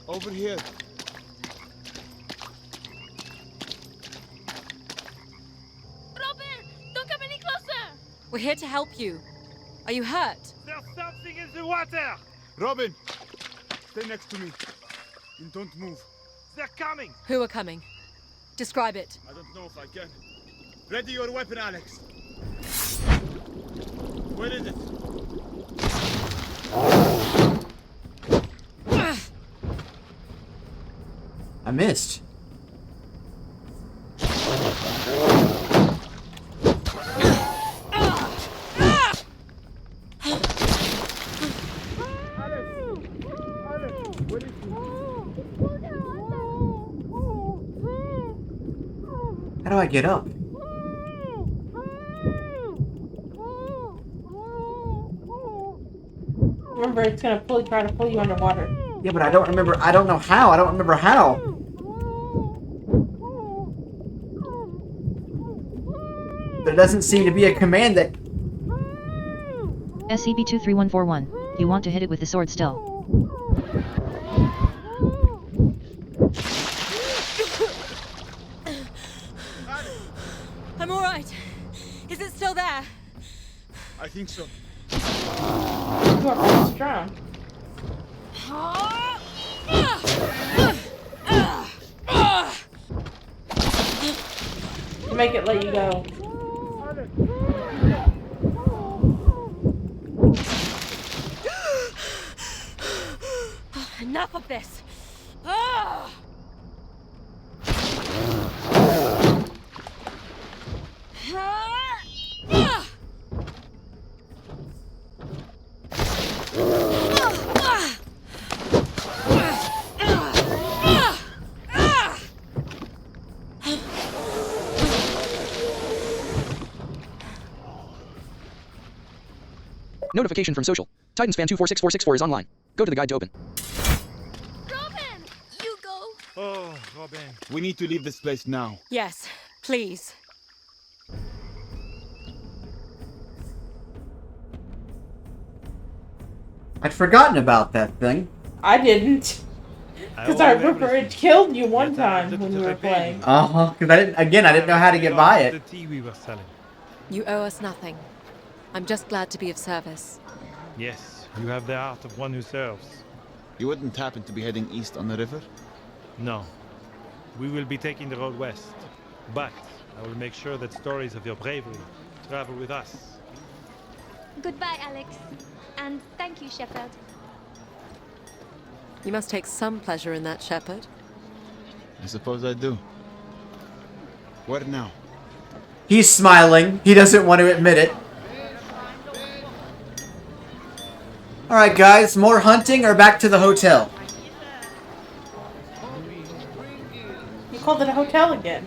Speaker 4: Over here.
Speaker 19: Robin! Don't come any closer!
Speaker 5: We're here to help you. Are you hurt?
Speaker 13: There's something in the water!
Speaker 4: Robin! Stay next to me. And don't move.
Speaker 13: They're coming!
Speaker 5: Who are coming? Describe it.
Speaker 4: I don't know if I can. Ready your weapon, Alex. Where is it?
Speaker 1: I missed. How do I get up?
Speaker 11: Remember, it's gonna try to pull you underwater.
Speaker 1: Yeah, but I don't remember. I don't know how. I don't remember how. There doesn't seem to be a command that...
Speaker 2: SCP-23141. You want to hit it with the sword still.
Speaker 5: I'm alright. Is it still there?
Speaker 4: I think so.
Speaker 11: You are pretty strong. To make it let you go.
Speaker 5: Enough of this.
Speaker 20: Notification from social. Titansfan 246464 is online. Go to the guide to open.
Speaker 19: Robin! Hugo!
Speaker 4: Oh, Robin. We need to leave this place now.
Speaker 5: Yes, please.
Speaker 1: I'd forgotten about that thing.
Speaker 11: I didn't. Because I remember it killed you one time when we were playing.
Speaker 1: Because I didn't know how to get by it.
Speaker 13: The tea we were selling.
Speaker 5: You owe us nothing. I'm just glad to be of service.
Speaker 13: Yes, you have the heart of one who serves.
Speaker 4: You wouldn't happen to be heading east on the river?
Speaker 13: No. We will be taking the road west. But I will make sure that stories of your bravery travel with us.
Speaker 19: Goodbye, Alex. And thank you, Shepherd.
Speaker 5: You must take some pleasure in that, Shepherd.
Speaker 4: I suppose I do. Where now?
Speaker 1: He's smiling. He doesn't want to admit it. Alright guys, more hunting or back to the hotel?
Speaker 11: You called it a hotel again.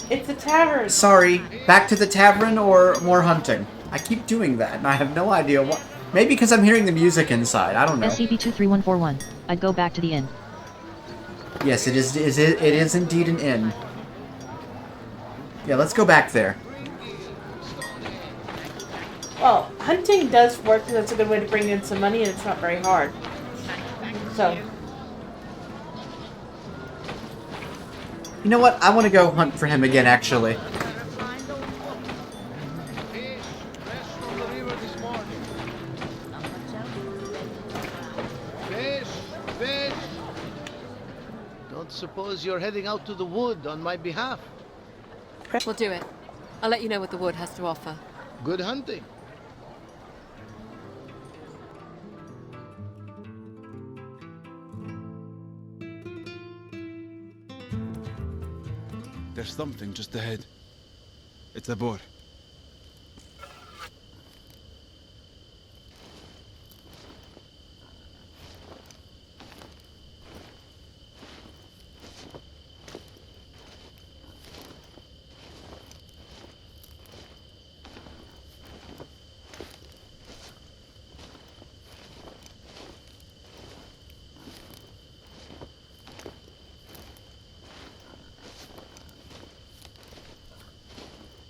Speaker 11: It's a tavern.
Speaker 1: Sorry, back to the tavern or more hunting? I keep doing that and I have no idea what... Maybe because I'm hearing the music inside, I don't know.
Speaker 2: SCP-23141. I'd go back to the inn.
Speaker 1: Yes, it is indeed an inn. Yeah, let's go back there.
Speaker 11: Well, hunting does work because it's a good way to bring in some money and it's not very hard. So.
Speaker 1: You know what? I want to go hunt for him again, actually.
Speaker 17: Fish! Don't suppose you're heading out to the wood on my behalf?
Speaker 5: We'll do it. I'll let you know what the wood has to offer.
Speaker 17: Good hunting.
Speaker 4: There's something just ahead. It's a boar.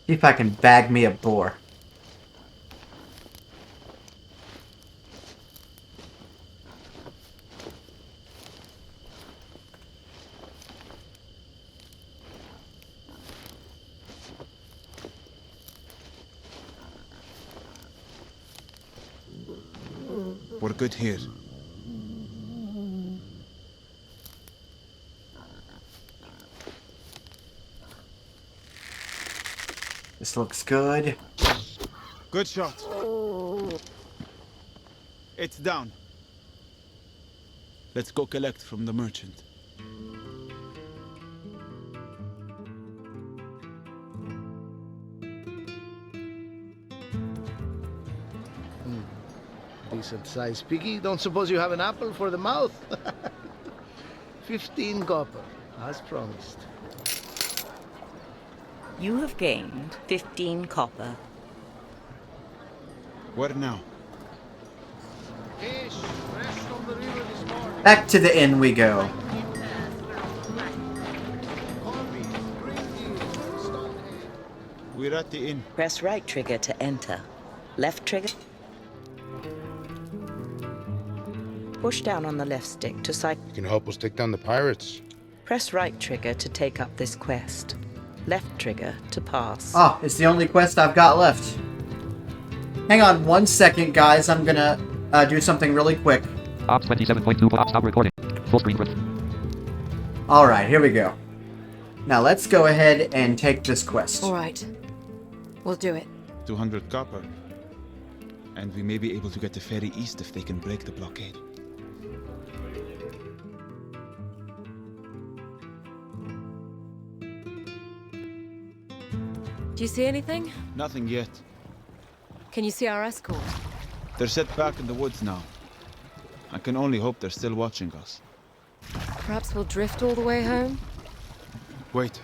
Speaker 1: See if I can bag me a boar.
Speaker 4: We're good here.
Speaker 1: This looks good.
Speaker 4: Good shot. It's down. Let's go collect from the merchant.
Speaker 17: Decent sized piggy. Don't suppose you have an apple for the mouth? 15 copper, as promised.
Speaker 3: You have gained 15 copper.
Speaker 4: Where now?
Speaker 17: Fish, fresh from the river this morning.
Speaker 1: Back to the inn we go.
Speaker 4: We're at the inn.
Speaker 3: Press right trigger to enter. Left trigger. Push down on the left stick to cycle.
Speaker 14: You can help us take down the pirates.
Speaker 3: Press right trigger to take up this quest. Left trigger to pass.
Speaker 1: Ah, it's the only quest I've got left. Hang on 1 second, guys. I'm gonna do something really quick.
Speaker 6: Ops 27.2. Ops stop recording. Full screen grip.
Speaker 1: Alright, here we go. Now let's go ahead and take this quest.
Speaker 5: Alright. We'll do it.
Speaker 4: 200 copper. And we may be able to get the ferry east if they can break the blockade.
Speaker 5: Do you see anything?
Speaker 4: Nothing yet.
Speaker 5: Can you see our escort?
Speaker 4: They're set back in the woods now. I can only hope they're still watching us.
Speaker 5: Perhaps we'll drift all the way home?
Speaker 4: Wait.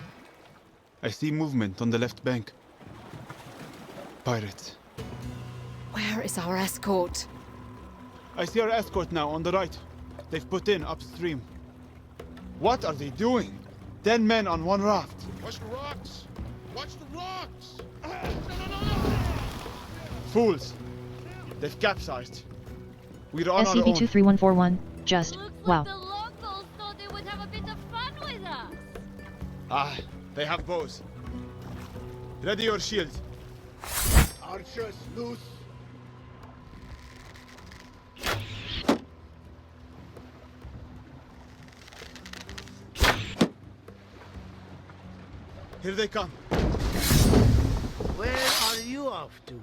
Speaker 4: I see movement on the left bank. Pirates.
Speaker 5: Where is our escort?
Speaker 4: I see our escort now on the right. They've put in upstream. What are they doing? 10 men on one raft.
Speaker 14: Watch the rocks! Watch the rocks!
Speaker 4: Fools! They've capsized. We're on our own.
Speaker 2: SCP-23141, just, wow.
Speaker 21: The locals thought they would have a bit of fun with us.
Speaker 4: Ah, they have bows. Ready your shield.
Speaker 14: Archers loose!
Speaker 4: Here they come.
Speaker 17: Where are you off to?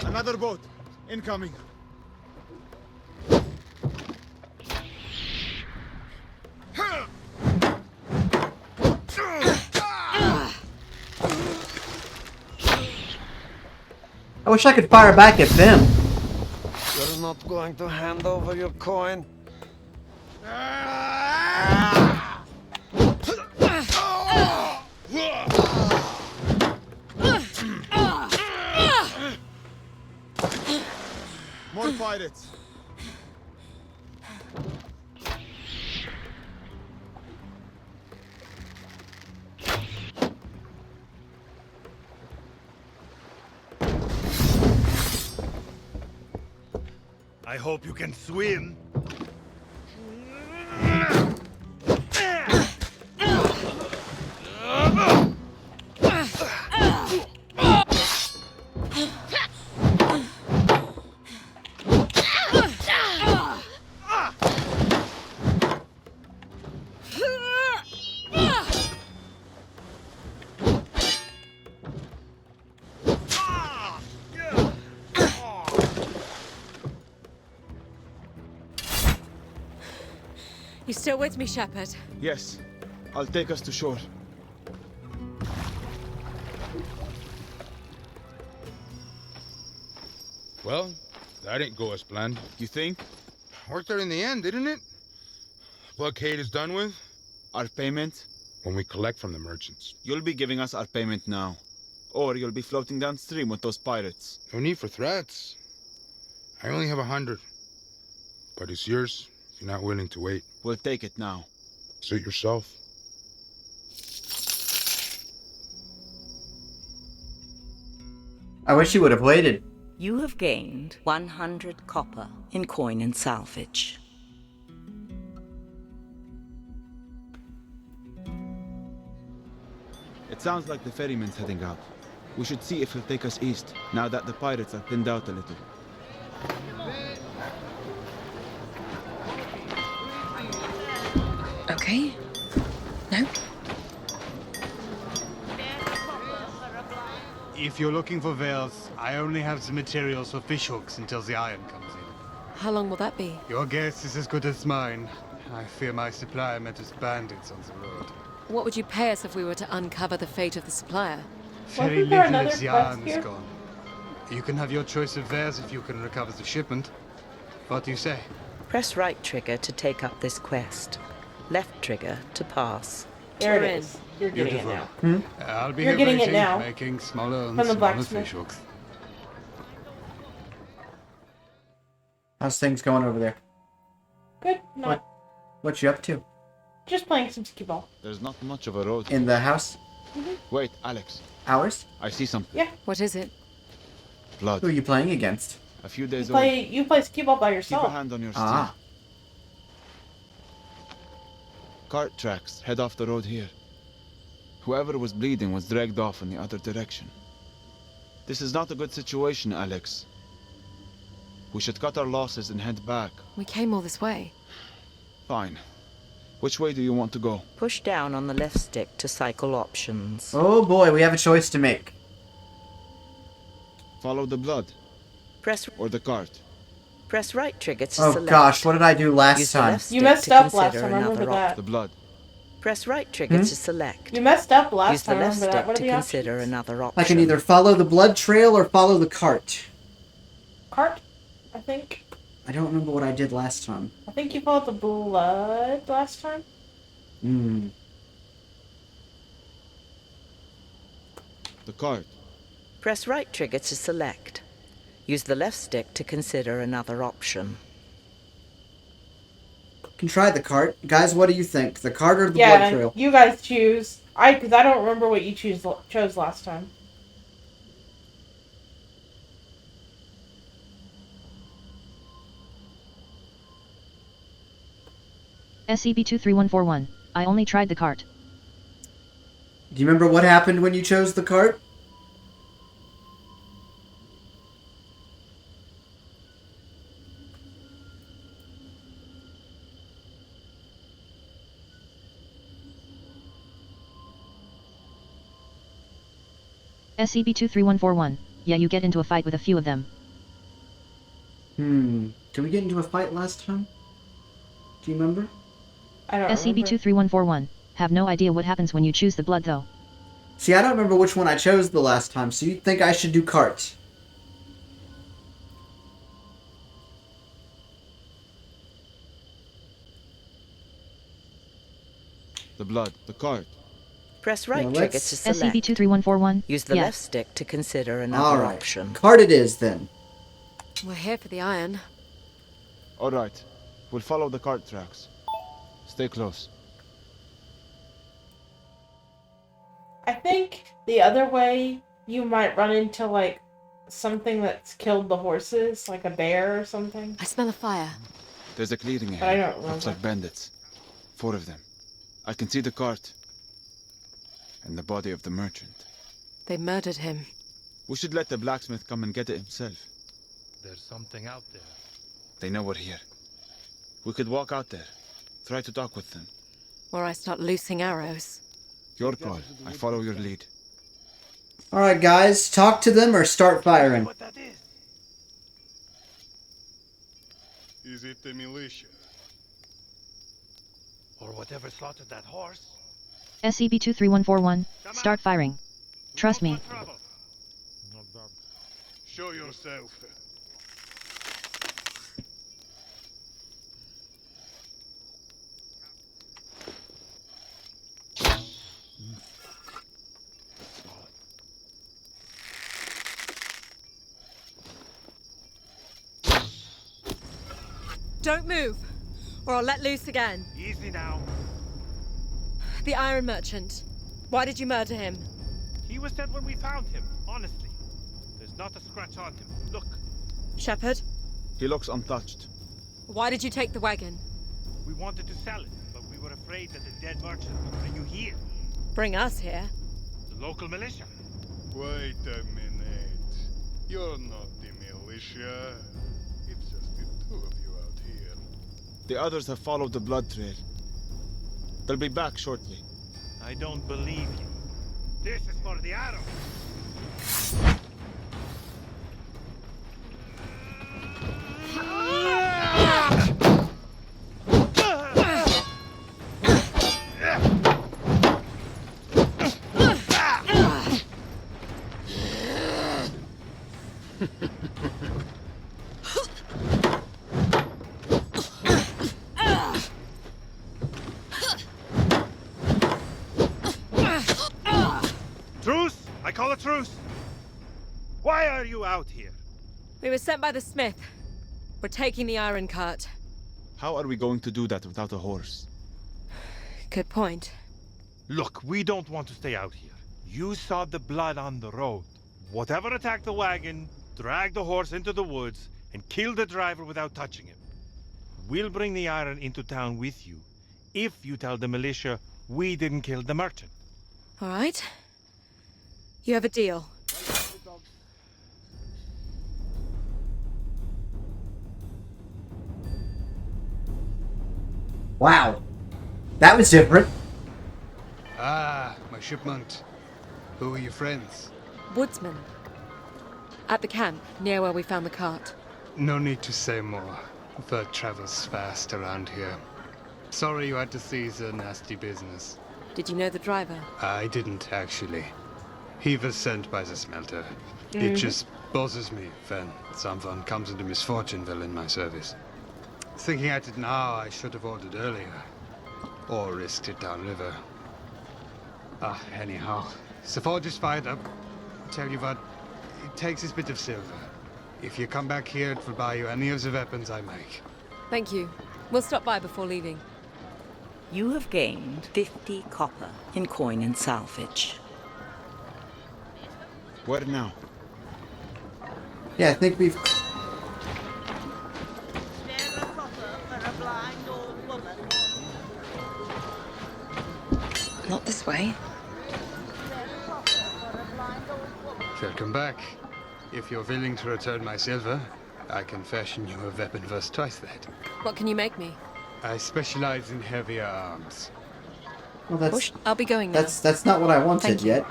Speaker 4: Another boat. Incoming.
Speaker 1: I wish I could fire back at them.
Speaker 10: You're not going to hand over your coin?
Speaker 4: More pirates.
Speaker 15: I hope you can swim.
Speaker 5: You still with me, Shepherd?
Speaker 4: Yes. I'll take us to shore.
Speaker 14: Well, that didn't go as planned.
Speaker 4: You think?
Speaker 14: Worked out in the end, didn't it? Blockade is done with.
Speaker 4: Our payment?
Speaker 14: When we collect from the merchants.
Speaker 4: You'll be giving us our payment now. Or you'll be floating downstream with those pirates.
Speaker 14: No need for threats. I only have 100. But it's yours if you're not willing to wait.
Speaker 4: We'll take it now.
Speaker 14: Suit yourself.
Speaker 1: I wish you would have waited.
Speaker 3: You have gained 100 copper in coin and salvage.
Speaker 4: It sounds like the ferryman's heading out. We should see if he'll take us east, now that the pirates are thinned out a little.
Speaker 5: Okay. No?
Speaker 10: If you're looking for veils, I only have some materials for fishhooks until the iron comes in.
Speaker 5: How long will that be?
Speaker 10: Your guess is as good as mine. I fear my supplier met us bandits on the road.
Speaker 5: What would you pay us if we were to uncover the fate of the supplier?
Speaker 10: Very
Speaker 11: Wasn't there
Speaker 10: little
Speaker 11: another
Speaker 10: as yarn
Speaker 11: quest
Speaker 10: is
Speaker 11: here?
Speaker 10: gone. You can have your choice of wares if you can recover the shipment. What do you say?
Speaker 3: Press right trigger to take up this quest. Left trigger to pass.
Speaker 11: There it is. You're getting it now.
Speaker 10: I'll be
Speaker 11: You're
Speaker 10: here
Speaker 11: getting it
Speaker 10: waiting,
Speaker 11: now.
Speaker 10: making smaller and
Speaker 11: From the
Speaker 10: smaller
Speaker 11: blacksmith.
Speaker 10: fishhooks.
Speaker 1: How's things going over there?
Speaker 11: Good. Not
Speaker 1: What you up to?
Speaker 11: just playing some skee ball.
Speaker 4: There's not much of a road.
Speaker 1: In the house?
Speaker 4: Wait, Alex.
Speaker 1: Ours?
Speaker 4: I see something.
Speaker 11: Yeah.
Speaker 5: What is it?
Speaker 4: Blood.
Speaker 1: Who are you playing against?
Speaker 4: A few days
Speaker 11: You play skee ball by
Speaker 4: old.
Speaker 11: yourself.
Speaker 4: Keep a hand on your steer.
Speaker 1: Ah.
Speaker 4: Cart tracks head off the road here. Whoever was bleeding was dragged off in the other direction. This is not a good situation, Alex. We should cut our losses and head back.
Speaker 5: We came all this way.
Speaker 4: Fine. Which way do you want to go?
Speaker 3: Push down on the left stick to cycle options.
Speaker 1: Oh boy, we have a choice to make.
Speaker 4: Follow the blood.
Speaker 3: Press
Speaker 4: or the cart.
Speaker 3: Press right trigger to
Speaker 1: Oh
Speaker 3: select.
Speaker 1: gosh, what did I do last
Speaker 3: Use the
Speaker 1: time?
Speaker 3: left
Speaker 11: You
Speaker 3: stick
Speaker 11: messed
Speaker 3: to
Speaker 11: up last
Speaker 3: consider
Speaker 11: time, I remember
Speaker 3: another
Speaker 11: that.
Speaker 4: The blood.
Speaker 3: Press right trigger
Speaker 1: Hmm?
Speaker 3: to select.
Speaker 11: You messed up last
Speaker 3: Use the
Speaker 11: time.
Speaker 3: left
Speaker 11: Remember that?
Speaker 3: stick
Speaker 11: What are
Speaker 3: to
Speaker 11: the
Speaker 3: consider
Speaker 11: options?
Speaker 3: another option.
Speaker 1: I can either follow the blood trail or follow the cart.
Speaker 11: Cart, I think.
Speaker 1: I don't remember what I did last time.
Speaker 11: I think you followed the blood last time.
Speaker 1: Hmm.
Speaker 4: The cart.
Speaker 3: Press right trigger to select. Use the left stick to consider another option.
Speaker 1: Can try the cart. Guys, what do you think? The cart or the blood
Speaker 11: Yeah,
Speaker 1: trail?
Speaker 11: you guys choose. Because I don't remember what you chose last time.
Speaker 2: SCB-23141. I only tried the cart.
Speaker 1: Do you remember what happened when you chose the cart?
Speaker 2: SCB-23141. Yeah, you get into a fight with a few of them.
Speaker 1: Did we get into a fight last time? Do you remember?
Speaker 11: I don't remember.
Speaker 2: SCB-23141. Have no idea what happens when you choose the blood though.
Speaker 1: See, I don't remember which one I chose the last time, so you think I should do cart.
Speaker 4: The blood. The cart.
Speaker 3: Press right
Speaker 1: Now
Speaker 3: trigger
Speaker 1: let's-
Speaker 3: to select.
Speaker 2: SCB-23141.
Speaker 3: Use the
Speaker 2: Yeah.
Speaker 3: left stick to consider another
Speaker 1: Alright.
Speaker 3: option.
Speaker 1: Cart it is, then.
Speaker 5: We're here for the iron.
Speaker 4: All right. We'll follow the cart tracks. Stay close.
Speaker 11: I think the other way you might run into like something that's killed the horses, like a bear or something.
Speaker 5: I smell a fire.
Speaker 4: There's a clearing
Speaker 11: But I
Speaker 4: ahead.
Speaker 11: don't remember.
Speaker 4: Looks like bandits. 4 of them. I can see the cart. And the body of the merchant.
Speaker 5: They murdered him.
Speaker 4: We should let the blacksmith come and get it himself.
Speaker 15: There's something out there.
Speaker 4: They know we're here. We could walk out there. Try to talk with them.
Speaker 5: Or I start loosing arrows.
Speaker 4: Your call. I follow your lead.
Speaker 1: Alright, guys. Talk to them or start firing.
Speaker 15: What that is?
Speaker 12: Is it the militia?
Speaker 15: Or whatever slaughtered that horse?
Speaker 2: SCP-23141, start firing. Trust me.
Speaker 12: Show yourself.
Speaker 5: Don't move, or I'll let loose again.
Speaker 15: Easy now.
Speaker 5: The Iron Merchant. Why did you murder him?
Speaker 15: He was dead when we found him, honestly. There's not a scratch on him. Look.
Speaker 5: Shepherd,
Speaker 4: He looks untouched.
Speaker 5: why did you take the wagon?
Speaker 15: We wanted to sell it, but we were afraid that the dead merchant would bring you here.
Speaker 5: Bring us here.
Speaker 15: The local militia.
Speaker 12: Wait a minute. You're not the militia. It's just the 2 of you out here.
Speaker 4: The others have followed the blood trail. They'll be back shortly.
Speaker 15: I don't believe you. This is for the arrow. Truce! I call a truce! Why are you out here?
Speaker 5: We were sent by the smith. We're taking the iron cart.
Speaker 4: How are we going to do that without a horse?
Speaker 5: Good point.
Speaker 15: Look, we don't want to stay out here. You saw the blood on the road. Whatever attacked the wagon, drag the horse into the woods, and kill the driver without touching him. We'll bring the iron into town with you, if you tell the militia we didn't kill the merchant.
Speaker 5: All right. You have a deal.
Speaker 1: Wow. That was different.
Speaker 10: Ah, my shipment. Who are your friends?
Speaker 5: Woodsman. At the camp, near where we found the cart.
Speaker 10: No need to say more. Bird travels fast around here. Sorry you had to seize a nasty business.
Speaker 5: Did you know the driver?
Speaker 10: I didn't, actually. He was sent by the smelter. It just bothers me when someone comes into misfortune while in my service. Thinking at it now, I should have ordered earlier. Or risked it downriver. Anyhow. The forge is fired up. Tell you what, it takes this bit of silver. If you come back here, it will buy you any of the weapons I make.
Speaker 5: Thank you. We'll stop by before leaving.
Speaker 3: You have gained 50 copper in coin and salvage.
Speaker 4: Where now?
Speaker 1: Yeah, I think we've...
Speaker 5: Not this way.
Speaker 10: Welcome back. If you're willing to return my silver, I can fashion you a weapon worth twice that.
Speaker 5: What can you make me?
Speaker 10: I specialize in heavier arms.
Speaker 1: Well, that's...
Speaker 5: I'll be going now.
Speaker 1: That's not what I wanted yet.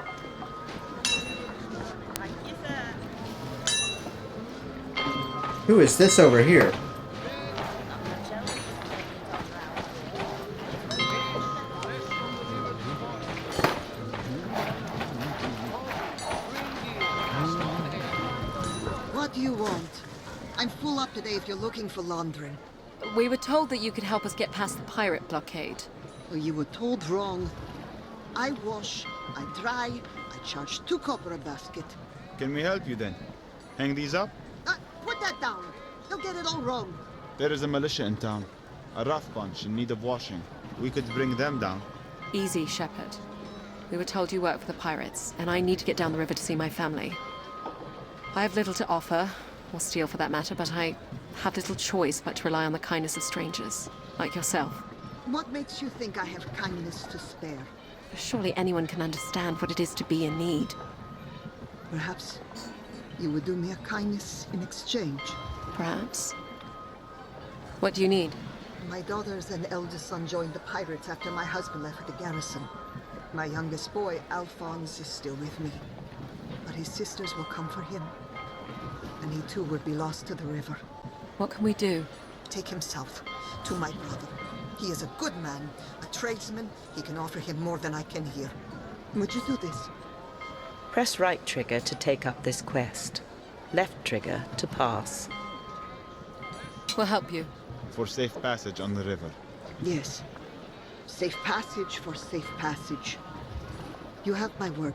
Speaker 1: Who is this over here?
Speaker 22: What do you want? I'm full up today if you're looking for laundering.
Speaker 5: We were told that you could help us get past the pirate blockade.
Speaker 22: Well, you were told wrong. I wash, I dry, I charge 2 copper a basket.
Speaker 4: Can we help you then? Hang these up?
Speaker 22: Put that down. You'll get it all wrong.
Speaker 4: There is a militia in town. A rough bunch in need of washing. We could bring them down.
Speaker 5: Easy, Shepard. We were told you work for the pirates, and I need to get down the river to see my family. I have little to offer, or steal for that matter, but I have little choice but to rely on the kindness of strangers, like yourself.
Speaker 22: What makes you think I have kindness to spare?
Speaker 5: Surely anyone can understand what it is to be in need.
Speaker 22: Perhaps you would do me a kindness in exchange.
Speaker 5: Perhaps. What do you need?
Speaker 22: My daughters and eldest son joined the pirates after my husband left the garrison. My youngest boy, Alphonse, is still with me. But his sisters will come for him. And he too would be lost to the river.
Speaker 5: What can we do?
Speaker 22: Take him south, to my brother. He is a good man, a tradesman. He can offer him more than I can here. Would you do this?
Speaker 3: Press right trigger to take up this quest. Left trigger to pass.
Speaker 5: We'll help you.
Speaker 4: For safe passage on the river.
Speaker 22: Yes. Safe passage for safe passage. You have my word.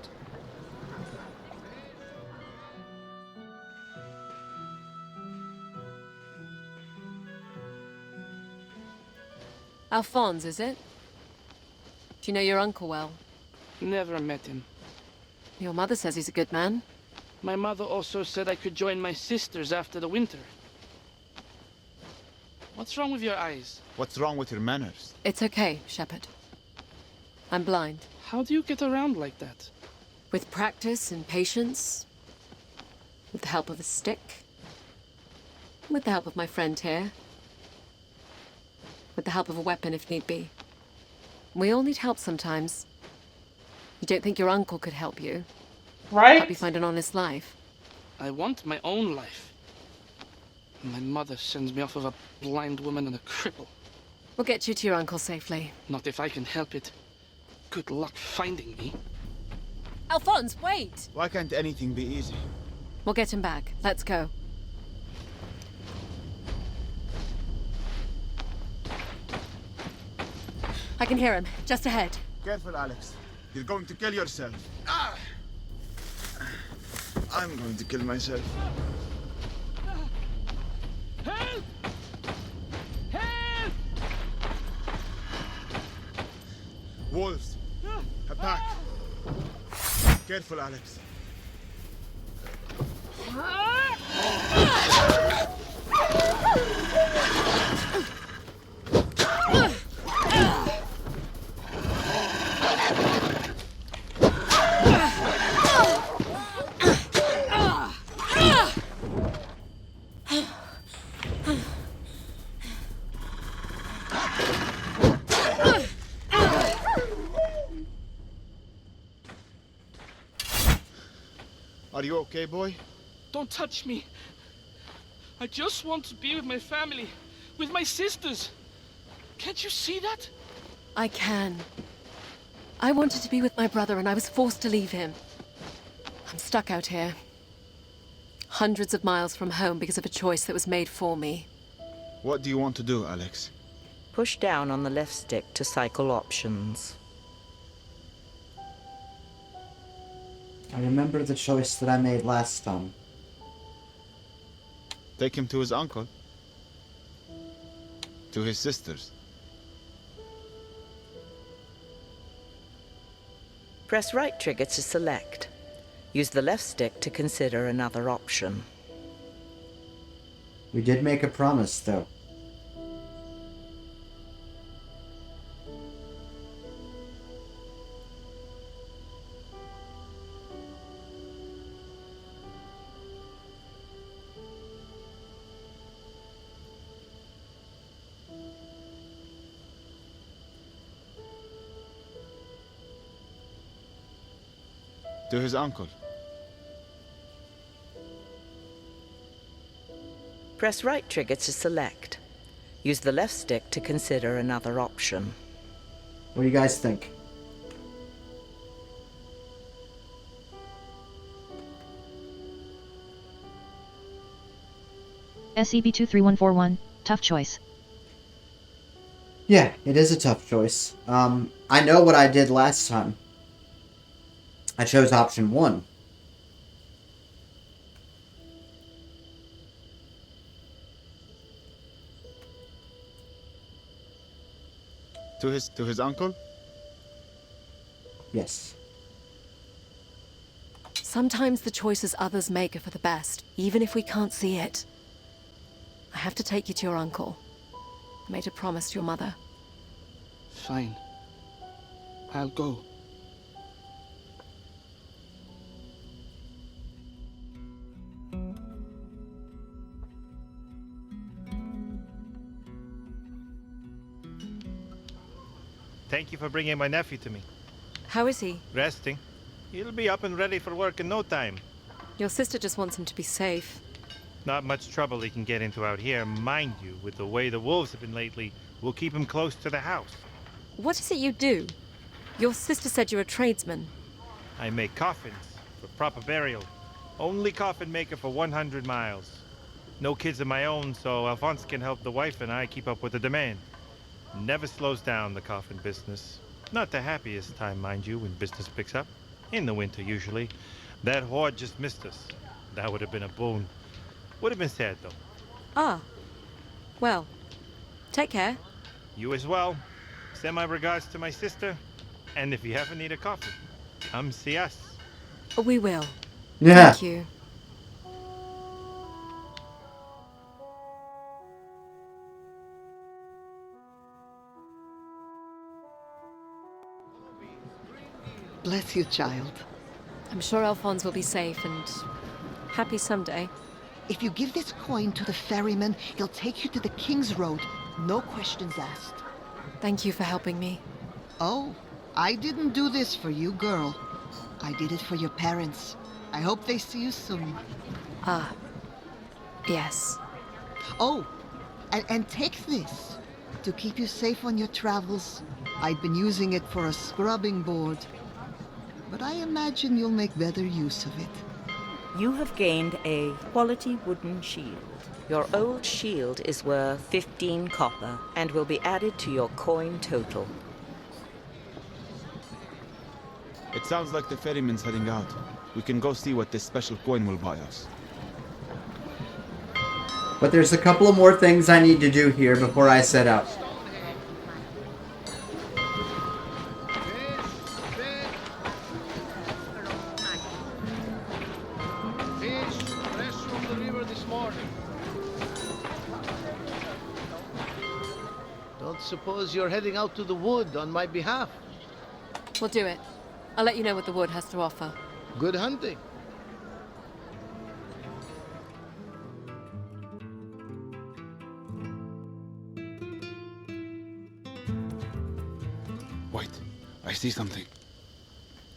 Speaker 5: Alphonse, is it? Do you know your uncle well?
Speaker 8: Never met him.
Speaker 5: Your mother says he's a good man.
Speaker 8: My mother also said I could join my sisters after the winter. What's wrong with your eyes?
Speaker 4: What's wrong with your manners?
Speaker 5: It's okay, Shepard. I'm blind.
Speaker 8: How do you get around like that?
Speaker 5: With practice and patience. With the help of a stick. With the help of my friend here. With the help of a weapon if need be. We all need help sometimes. You don't think your uncle could help you?
Speaker 11: Right?
Speaker 5: Help you find an honest life?
Speaker 8: I want my own life. My mother sends me off with a blind woman and a cripple.
Speaker 5: We'll get you to your uncle safely.
Speaker 8: Not if I can help it. Good luck finding me.
Speaker 5: Alphonse, wait!
Speaker 4: Why can't anything be easy?
Speaker 5: We'll get him back. Let's go. I can hear him. Just ahead.
Speaker 4: Careful, Alex. You're going to kill yourself. Ah! I'm going to kill myself.
Speaker 8: Help! Help!
Speaker 4: Wolves. A pack. Careful, Alex. Are you okay, boy?
Speaker 8: Don't touch me. I just want to be with my family, with my sisters. Can't you see that?
Speaker 5: I can. I wanted to be with my brother and I was forced to leave him. I'm stuck out here. Hundreds of miles from home because of a choice that was made for me.
Speaker 4: What do you want to do, Alex?
Speaker 3: Push down on the left stick to cycle options.
Speaker 1: I remember the choice that I made last time.
Speaker 4: Take him to his uncle. To his sisters.
Speaker 3: Press right trigger to select. Use the left stick to consider another option.
Speaker 1: We did make a promise, though.
Speaker 4: To his uncle.
Speaker 3: Press right trigger to select. Use the left stick to consider another option.
Speaker 1: What do you guys think?
Speaker 2: SCP-23141, tough choice.
Speaker 1: Yeah, it is a tough choice. I know what I did last time. I chose option 1.
Speaker 4: To his uncle?
Speaker 1: Yes.
Speaker 5: Sometimes the choices others make are for the best, even if we can't see it. I have to take you to your uncle. I made a promise to your mother.
Speaker 8: Fine. I'll go.
Speaker 15: Thank you for bringing my nephew to me.
Speaker 5: How is he?
Speaker 15: Resting. He'll be up and ready for work in no time.
Speaker 5: Your sister just wants him to be safe.
Speaker 15: Not much trouble he can get into out here. Mind you, with the way the wolves have been lately, we'll keep him close to the house.
Speaker 5: What is it you do? Your sister said you're a tradesman.
Speaker 15: I make coffins for proper burial. Only coffin maker for 100 miles. No kids of my own, so Alphonse can help the wife and I keep up with the demand. Never slows down, the coffin business. Not the happiest time, mind you, when business picks up. In the winter, usually. That horde just missed us. That would have been a boon. Would have been sad, though.
Speaker 5: Ah. Well, take care.
Speaker 15: You as well. Send my regards to my sister. And if you ever need a coffin, come see us.
Speaker 5: We will.
Speaker 1: Yeah.
Speaker 5: Thank you.
Speaker 22: Bless you, child.
Speaker 5: I'm sure Alphonse will be safe and happy someday.
Speaker 22: If you give this coin to the ferryman, he'll take you to the King's Road. No questions asked.
Speaker 5: Thank you for helping me.
Speaker 22: Oh, I didn't do this for you, girl. I did it for your parents. I hope they see you soon.
Speaker 5: Ah. Yes.
Speaker 22: Oh, and take this. To keep you safe on your travels. I'd been using it for a scrubbing board. But I imagine you'll make better use of it.
Speaker 3: You have gained a quality wooden shield. Your old shield is worth 15 copper and will be added to your coin total.
Speaker 4: It sounds like the ferryman's heading out. We can go see what this special coin will buy us.
Speaker 1: But there's a couple of more things I need to do here before I set out.
Speaker 17: Don't suppose you're heading out to the wood on my behalf?
Speaker 5: We'll do it. I'll let you know what the wood has to offer.
Speaker 17: Good hunting.
Speaker 4: Wait, I see something.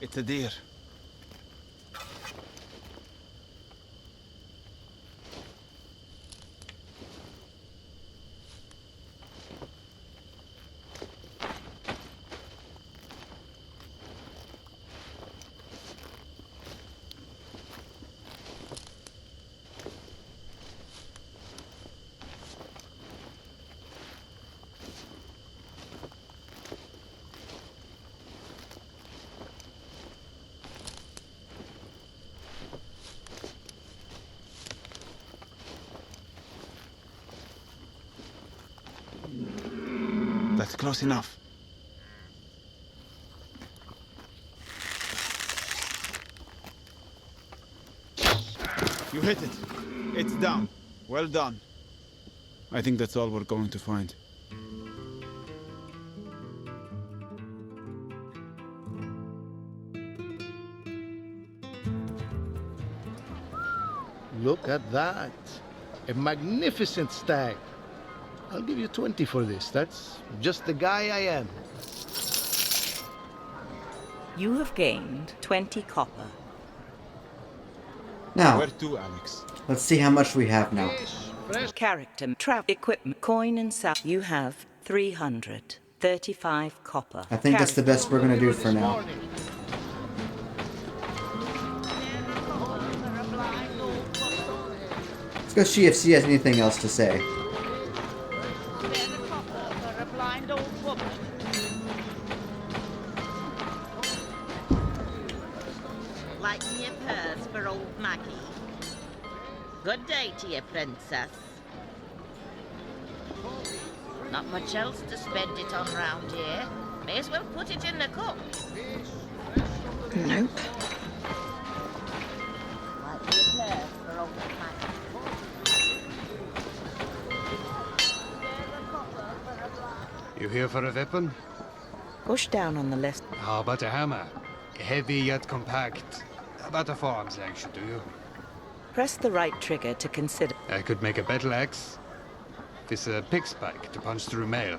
Speaker 4: It's a deer. That's close enough. You hit it. It's down. Well done. I think that's all we're going to find.
Speaker 17: Look at that. A magnificent stag. I'll give you 20 for this. That's just the guy I am.
Speaker 3: You have gained 20 copper.
Speaker 1: Now,
Speaker 4: Where to, Alex?
Speaker 1: let's see how much we have now.
Speaker 3: Character, travel, equipment, coin and sal. You have 335 copper.
Speaker 1: I think that's the best we're going to do for now. Let's go see if she has anything else to say.
Speaker 9: Like me a purse for old Maggie. Good day to you, princess. Not much else to spend it on round here. May as well put it in the cook.
Speaker 3: Nope.
Speaker 9: Might be a curse for old Maggie.
Speaker 10: You here for a weapon?
Speaker 3: Push down on the left.
Speaker 10: How about a hammer? Heavy yet compact. About a forearm's length should do you.
Speaker 3: Press the right trigger to consider.
Speaker 10: I could make a battle axe. This pick spike to punch through mail.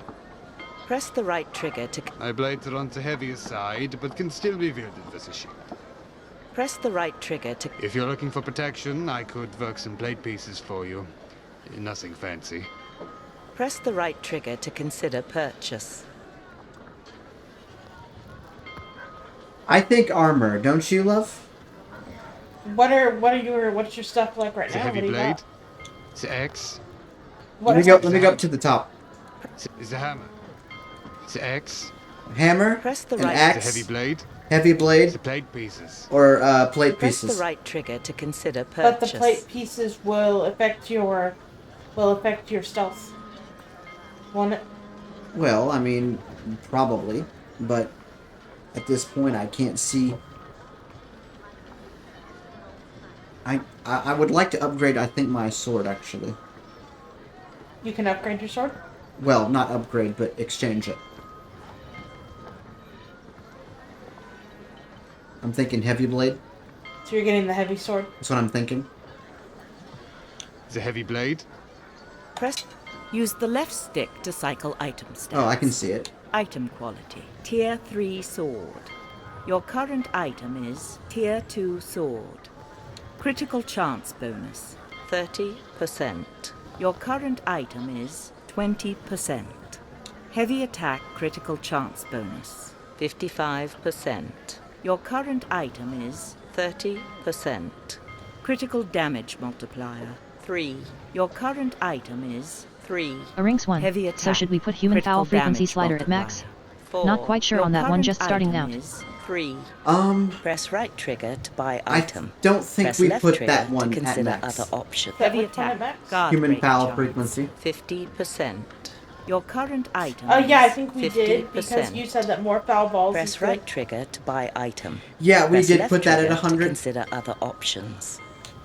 Speaker 3: Press the right trigger to...
Speaker 10: My blades are on the heavier side, but can still be wielded with a shield.
Speaker 3: Press the right trigger to...
Speaker 10: If you're looking for protection, I could work some blade pieces for you. Nothing fancy.
Speaker 3: Press the right trigger to consider purchase.
Speaker 1: I think armor, don't you, love?
Speaker 11: What's your stuff like right
Speaker 10: It's a
Speaker 11: now?
Speaker 10: heavy
Speaker 11: What do you
Speaker 10: blade.
Speaker 11: got?
Speaker 10: It's an axe.
Speaker 1: Let me go up to the top.
Speaker 10: It's a hammer. It's an axe.
Speaker 1: Hammer,
Speaker 3: Press the
Speaker 1: an
Speaker 3: right...
Speaker 1: axe,
Speaker 10: It's a heavy blade.
Speaker 1: heavy blade,
Speaker 10: It's a blade pieces.
Speaker 1: or plate
Speaker 3: Press
Speaker 1: pieces.
Speaker 3: the right trigger to consider
Speaker 11: But
Speaker 3: purchase.
Speaker 11: the plate pieces will affect your stealth. Won't it?
Speaker 1: Well, I mean, probably, but at this point I can't see. I would like to upgrade, I think, my sword, actually.
Speaker 11: You can upgrade your sword?
Speaker 1: Well, not upgrade, but exchange it. I'm thinking heavy blade.
Speaker 11: So you're getting the heavy sword?
Speaker 1: That's what I'm thinking.
Speaker 10: It's a heavy blade.
Speaker 3: Press... Use the left stick to cycle item stats.
Speaker 1: Oh, I can see it.
Speaker 3: Item quality. Tier 3 sword. Your current item is Tier 2 sword. Critical chance bonus, 30%. Your current item is 20%. Heavy attack critical chance bonus, 55%. Your current item is 30%. Critical damage multiplier, 3. Your current item is 3.
Speaker 2: A rings 1.
Speaker 3: Heavy attack.
Speaker 2: So should we put human
Speaker 3: critical
Speaker 2: foul frequency
Speaker 3: damage
Speaker 2: slider at max?
Speaker 3: multiplier, 4.
Speaker 2: Not quite sure
Speaker 3: Your
Speaker 2: on that one,
Speaker 3: current
Speaker 2: just starting
Speaker 3: item
Speaker 2: out.
Speaker 3: is 3.
Speaker 1: Press
Speaker 3: right trigger to buy item.
Speaker 1: I don't think
Speaker 3: Press
Speaker 1: we
Speaker 3: left
Speaker 1: put
Speaker 3: trigger
Speaker 1: that one
Speaker 3: to
Speaker 1: at
Speaker 3: consider
Speaker 1: max.
Speaker 3: other options.
Speaker 11: That
Speaker 3: Heavy
Speaker 11: which one at
Speaker 3: attack.
Speaker 11: max?
Speaker 3: Guard
Speaker 1: Human
Speaker 3: break
Speaker 1: foul
Speaker 3: chance,
Speaker 1: frequency.
Speaker 3: 50%. Your current item.
Speaker 11: Oh yeah, I
Speaker 3: is
Speaker 11: think we did because you said that more foul balls.
Speaker 3: Press right trigger to buy item.
Speaker 1: Yeah, we
Speaker 3: Press
Speaker 1: did
Speaker 3: left
Speaker 1: put that at
Speaker 3: trigger
Speaker 1: 100.
Speaker 3: To consider other options.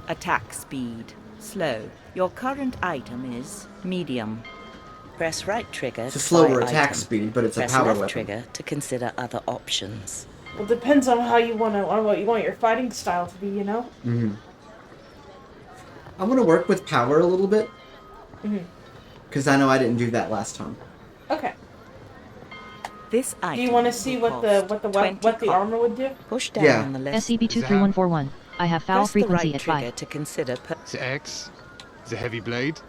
Speaker 3: Attack speed, slow. Your current item is medium. Press right trigger
Speaker 1: It's a
Speaker 3: to
Speaker 1: slower
Speaker 3: buy
Speaker 1: attack
Speaker 3: item.
Speaker 1: speed, but it's a
Speaker 3: Press
Speaker 1: power
Speaker 3: left
Speaker 1: weapon.
Speaker 3: trigger to consider other options.
Speaker 11: Well, depends on how you want to, on what you want your fighting style to be, you know.
Speaker 1: Mm-hmm. I want to work with power a little bit.
Speaker 11: Mhm.
Speaker 1: Because I know I didn't do that last time.
Speaker 11: Okay.
Speaker 3: This item.
Speaker 11: Do you want to see what the armor would do?
Speaker 3: Push down on the left.
Speaker 2: SCP-23141. I have foul
Speaker 3: Press the
Speaker 2: frequency
Speaker 3: right
Speaker 2: at
Speaker 3: trigger
Speaker 2: 5.
Speaker 3: to consider.
Speaker 10: It's an axe. It's a heavy blade.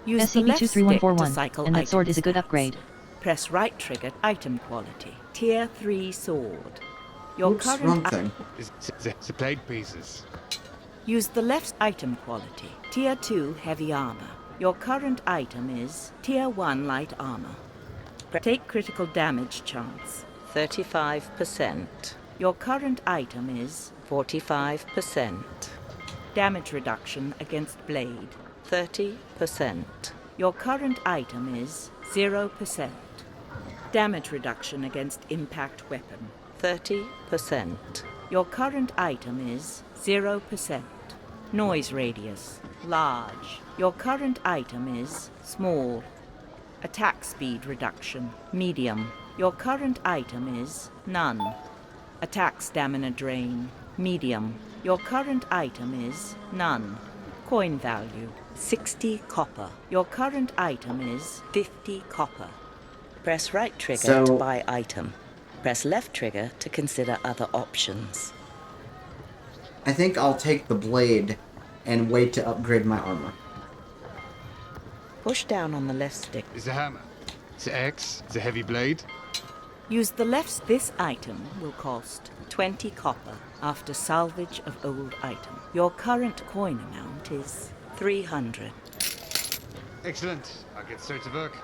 Speaker 3: Use the left stick to
Speaker 2: SCP-23141.
Speaker 3: cycle
Speaker 2: And that
Speaker 3: item
Speaker 2: sword is a good
Speaker 3: stats.
Speaker 2: upgrade.
Speaker 3: Press right trigger. Item quality. Tier 3 sword. Your
Speaker 1: Oops,
Speaker 3: current
Speaker 1: wrong thing.
Speaker 10: It's a blade pieces.
Speaker 3: Use the left item quality. Tier 2 heavy armor. Your current item is Tier 1 light armor. Take critical damage chance. 35%. Your current item is 45%. Damage reduction against blade. 30%. Your current item is 0%. Damage reduction against impact weapon. 30%. Your current item is 0%. Noise radius, large. Your current item is small. Attack speed reduction, medium. Your current item is none. Attack stamina drain, medium. Your current item is none. Coin value, 60 copper. Your current item is 50 copper. Press right trigger to buy item. Press left trigger to consider other options.
Speaker 1: I think I'll take the blade and wait to upgrade my armor.
Speaker 3: Push down on the left stick.
Speaker 10: It's a hammer. It's an axe. It's a heavy blade.
Speaker 3: Use the left. This item will cost 20 copper after salvage of old item. Your current coin amount is 300.
Speaker 10: Excellent. I'll get straight to work.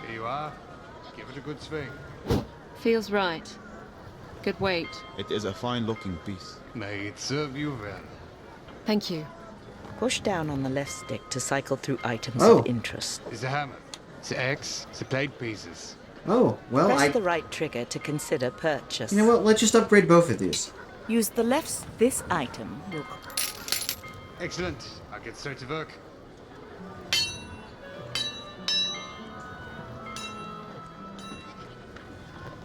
Speaker 10: Here you are. Give it a good swing.
Speaker 5: Feels right. Good weight.
Speaker 4: It is a fine-looking piece.
Speaker 10: May it serve you well.
Speaker 5: Thank you.
Speaker 3: Push down on the left stick to cycle through items
Speaker 1: Oh.
Speaker 3: of interest.
Speaker 10: It's a hammer. It's an axe. It's a plate pieces.
Speaker 1: Oh, well,
Speaker 3: Press the right trigger to consider purchase.
Speaker 1: You know what? Let's just upgrade both of these.
Speaker 3: Use the left. This item will...
Speaker 10: Excellent. I'll get straight to work.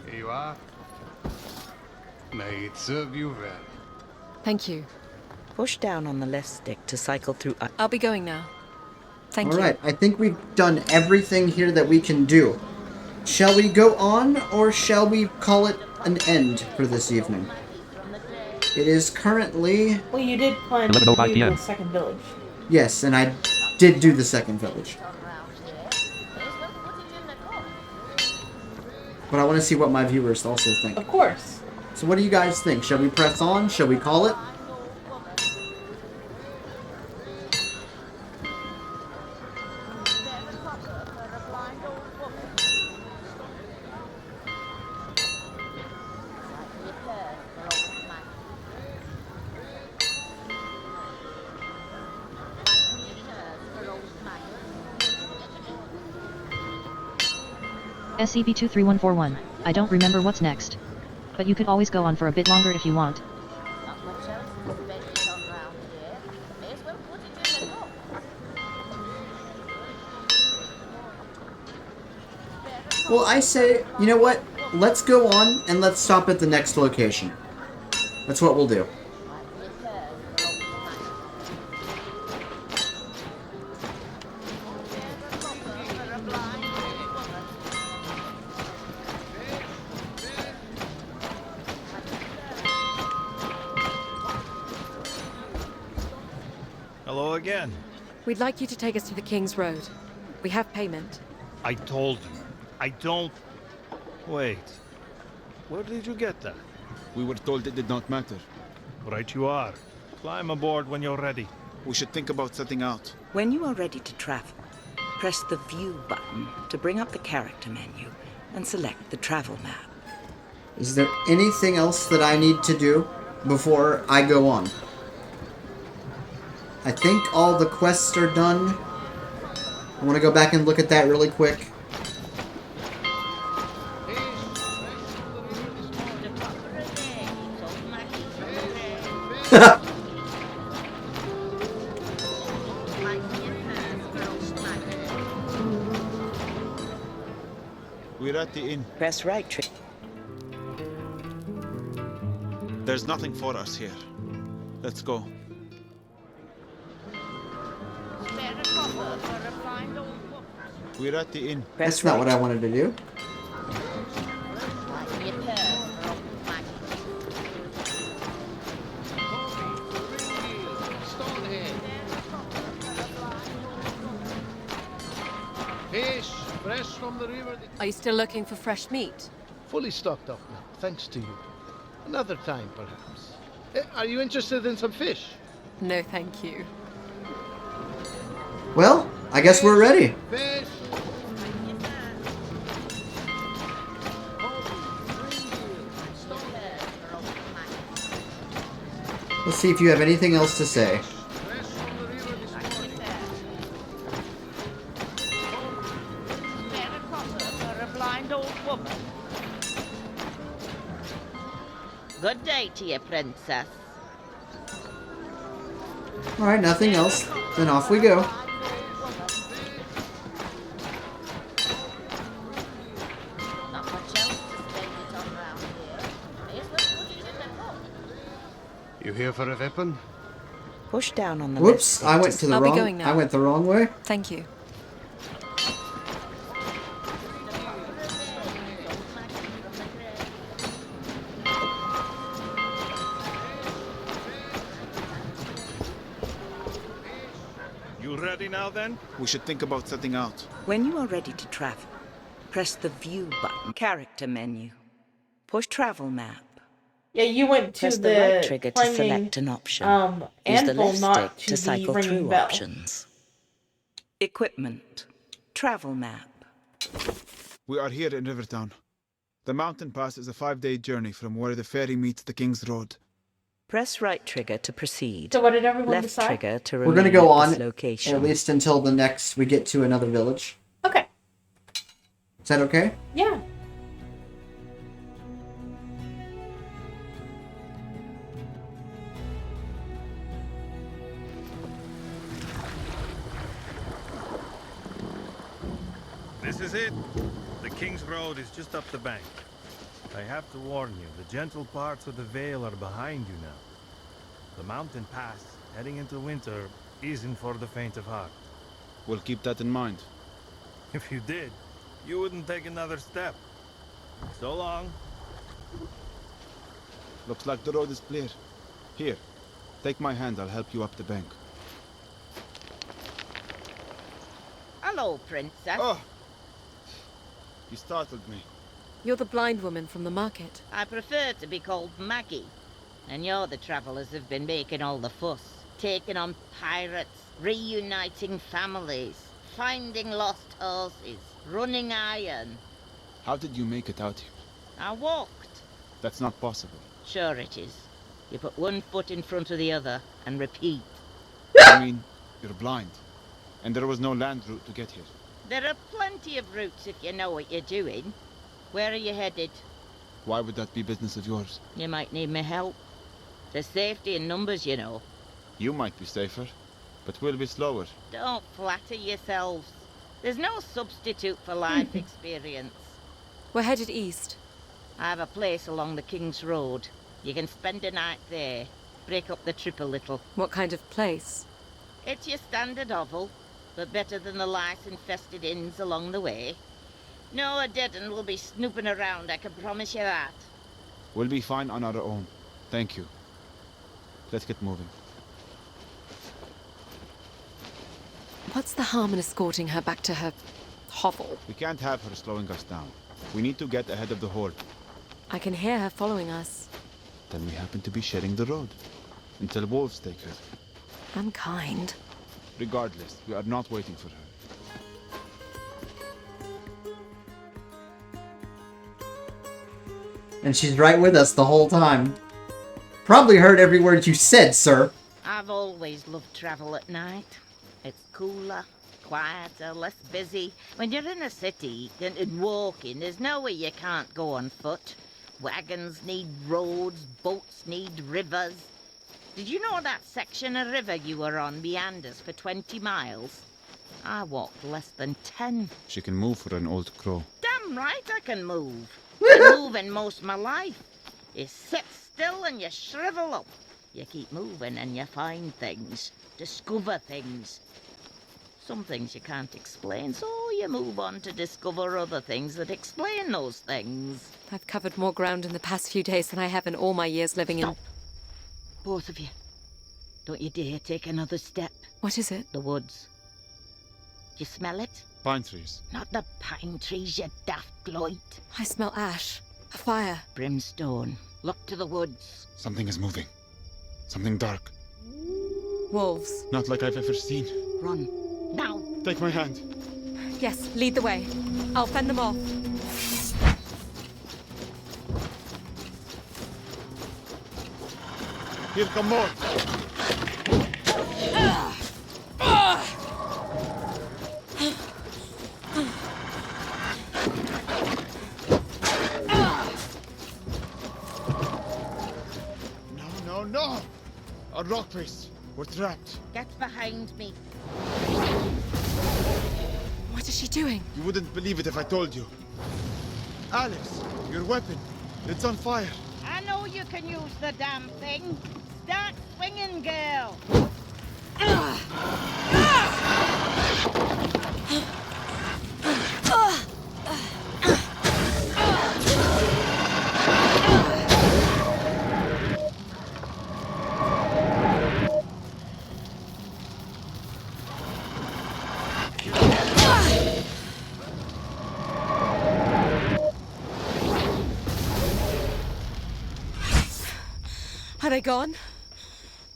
Speaker 10: Here you are. May it serve you well.
Speaker 5: Thank you.
Speaker 3: Push down on the left stick to cycle through...
Speaker 5: I'll be going now. Thank you.
Speaker 1: Alright, I think we've done everything here that we can do. Shall we go on, or shall we call it an end for this evening? It is currently...
Speaker 11: Well, you did plan to do the second village.
Speaker 1: Yes, and I did do the second village. But I want to see what my viewers also think.
Speaker 11: Of course.
Speaker 1: So what do you guys think? Shall we press on? Shall we call it?
Speaker 2: SCP-23141. I don't remember what's next. But you could always go on for a bit longer if you want.
Speaker 1: Well, I say, you know what? Let's go on and let's stop at the next location. That's what we'll do.
Speaker 15: Hello again.
Speaker 5: We'd like you to take us to the King's Road. We have payment.
Speaker 15: I told you. I don't... Wait. Where did you get that?
Speaker 4: We were told it did not matter.
Speaker 15: Right you are. Climb aboard when you're ready.
Speaker 4: We should think about setting out.
Speaker 3: When you are ready to travel, press the View button to bring up the character menu and select the travel map.
Speaker 1: Is there anything else that I need to do before I go on? I think all the quests are done. I want to go back and look at that really quick.
Speaker 4: We're at the inn.
Speaker 3: Press right trigger.
Speaker 4: There's nothing for us here. Let's go. We're at the inn.
Speaker 1: That's not what I wanted to do.
Speaker 17: Fish, fresh from the river.
Speaker 5: Are you still looking for fresh meat?
Speaker 17: Fully stocked up now, thanks to you. Another time, perhaps. Are you interested in some fish?
Speaker 5: No, thank you.
Speaker 1: Well, I guess we're ready.
Speaker 17: Fish!
Speaker 1: Let's see if you have anything else to say.
Speaker 9: Good day to you, princess.
Speaker 1: Alright, nothing else. Then off we go.
Speaker 10: You here for a weapon?
Speaker 3: Push down on the
Speaker 1: Whoops,
Speaker 3: left
Speaker 1: I went to the
Speaker 5: I'll be
Speaker 1: wrong.
Speaker 5: going now.
Speaker 1: I went the wrong way.
Speaker 5: Thank you.
Speaker 15: You ready now then?
Speaker 4: We should think about setting out.
Speaker 3: When you are ready to travel, press the View button, character menu. Push travel map.
Speaker 11: Yeah, you went to
Speaker 3: Press
Speaker 11: the
Speaker 3: right trigger to
Speaker 11: clanging,
Speaker 3: select an option. Use the
Speaker 11: anvil,
Speaker 3: left
Speaker 11: not
Speaker 3: stick
Speaker 11: to
Speaker 3: to
Speaker 11: the
Speaker 3: cycle
Speaker 11: ringing
Speaker 3: through
Speaker 11: bell.
Speaker 3: options. Equipment. Travel map.
Speaker 4: We are here in Rivertown. The mountain pass is a 5-day journey from where the ferry meets the King's Road.
Speaker 3: Press right trigger to proceed.
Speaker 11: So what did everyone
Speaker 3: Left
Speaker 11: decide?
Speaker 3: trigger to
Speaker 1: We're
Speaker 3: remain
Speaker 1: gonna go
Speaker 3: at this
Speaker 1: on
Speaker 3: location.
Speaker 1: at least until the next we get to another village.
Speaker 11: Okay.
Speaker 1: Is that okay?
Speaker 11: Yeah.
Speaker 13: This is it. The King's Road is just up the bank. I have to warn you, the gentle parts of the Vale are behind you now. The mountain pass, heading into winter, isn't for the faint of heart.
Speaker 4: We'll keep that in mind.
Speaker 13: If you did, you wouldn't take another step. So long.
Speaker 4: Looks like the road is clear. Here, take my hand, I'll help you up the bank.
Speaker 9: Hello, Princess.
Speaker 4: Oh! You startled me.
Speaker 5: You're the blind woman from the market.
Speaker 9: I prefer to be called Maggie. And you're the travellers who've been making all the fuss. Taking on pirates, reuniting families, finding lost horses, running iron.
Speaker 4: How did you make it out here?
Speaker 9: I walked.
Speaker 4: That's not possible.
Speaker 9: Sure it is. You put one foot in front of the other and repeat.
Speaker 4: I mean, you're blind. And there was no land route to get here.
Speaker 9: There are plenty of routes if you know what you're doing. Where are you headed?
Speaker 4: Why would that be business of yours?
Speaker 9: You might need my help. There's safety in numbers, you know.
Speaker 4: You might be safer, but we'll be slower.
Speaker 9: Don't flatter yourselves. There's no substitute for life experience.
Speaker 5: We're headed east.
Speaker 9: I have a place along the King's Road. You can spend a night there. Break up the trip a little.
Speaker 5: What kind of place?
Speaker 9: It's your standard hovel, but better than the lice-infested inns along the way. No, a dead un will be snooping around, I can promise you that.
Speaker 4: We'll be fine on our own. Thank you. Let's get moving.
Speaker 5: What's the harm in escorting her back to her hovel?
Speaker 4: We can't have her slowing us down. We need to get ahead of the horde.
Speaker 5: I can hear her following us.
Speaker 4: Then we happen to be sharing the road. Until wolves take her.
Speaker 5: Unkind.
Speaker 4: Regardless, we are not waiting for her.
Speaker 1: And she's right with us the whole time. Probably heard every word you said, sir.
Speaker 9: I've always loved travel at night. It's cooler, quieter, less busy. When you're in a city and walking, there's nowhere you can't go on foot. Wagons need roads, boats need rivers. Did you know that section of river you were on meanders for 20 miles? I walked less than 10.
Speaker 4: She can move for an old crow.
Speaker 9: Damn right I can move. Been moving most of my life. You sit still and you shrivel up. You keep moving and you find things, discover things. Some things you can't explain, so you move on to discover other things that explain those things.
Speaker 5: I've covered more ground in the past few days than I have in all my years living in...
Speaker 9: Both of you. Don't you dare take another step.
Speaker 5: What is it?
Speaker 9: The woods. Do you smell it?
Speaker 4: Pine trees.
Speaker 9: Not the pine trees, you daft gloit.
Speaker 5: I smell ash. A fire.
Speaker 9: Brimstone. Look to the woods.
Speaker 4: Something is moving. Something dark.
Speaker 5: Wolves.
Speaker 4: Not like I've ever seen.
Speaker 9: Run. Now.
Speaker 4: Take my hand.
Speaker 5: Yes, lead the way. I'll fend them off.
Speaker 4: Here come more. No! A rock face. We're trapped.
Speaker 9: Get behind me.
Speaker 5: What is she doing?
Speaker 4: You wouldn't believe it if I told you. Alex, your weapon. It's on fire.
Speaker 9: I know you can use the damn thing. Start swinging, girl.
Speaker 5: Are they gone?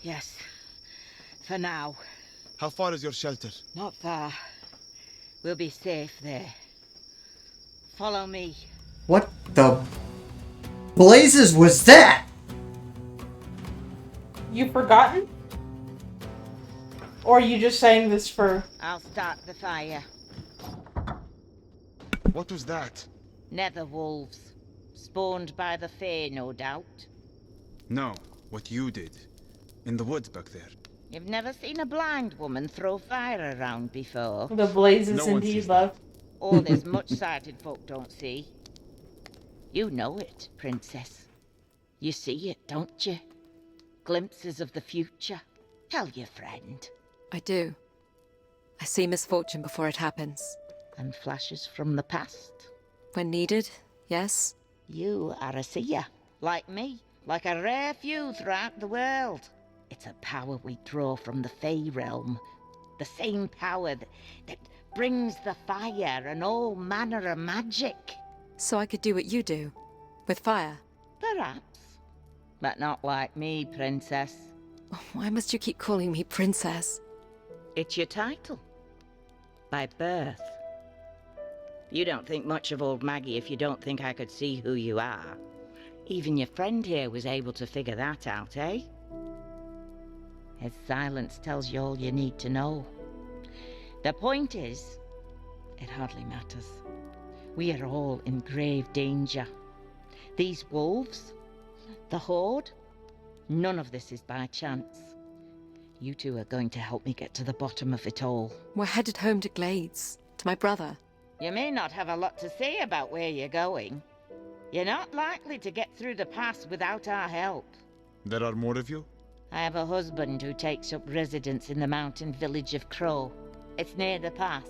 Speaker 9: Yes. For now.
Speaker 4: How far is your shelter?
Speaker 9: Not far. We'll be safe there. Follow me.
Speaker 1: What the blazes was that?
Speaker 11: You forgotten? Or are you just saying this for...
Speaker 9: I'll start the fire.
Speaker 4: What was that?
Speaker 9: Nether wolves. Spawned by the Fae, no doubt.
Speaker 4: No, what you did. In the woods back there.
Speaker 9: You've never seen a blind woman throw fire around before.
Speaker 11: The blazes indeed, love.
Speaker 9: All this much-sighted folk don't see. You know it, Princess. You see it, don't you? Glimpses of the future. Tell your friend.
Speaker 5: I do. I see misfortune before it happens.
Speaker 9: And flashes from the past.
Speaker 5: When needed, yes.
Speaker 9: You are a seer, like me, like a rare few throughout the world. It's a power we draw from the Fey realm. The same power that brings the fire and all manner of magic.
Speaker 5: So I could do what you do, with fire?
Speaker 9: Perhaps. But not like me, Princess.
Speaker 5: Why must you keep calling me Princess?
Speaker 9: It's your title. By birth. You don't think much of old Maggie if you don't think I could see who you are. Even your friend here was able to figure that out, eh? His silence tells you all you need to know. The point is, it hardly matters. We are all in grave danger. These wolves, the Horde, none of this is by chance. You two are going to help me get to the bottom of it all.
Speaker 5: We're headed home to Glades, to my brother.
Speaker 9: You may not have a lot to say about where you're going. You're not likely to get through the pass without our help.
Speaker 4: There are more of you?
Speaker 9: I have a husband who takes up residence in the mountain village of Crow. It's near the pass.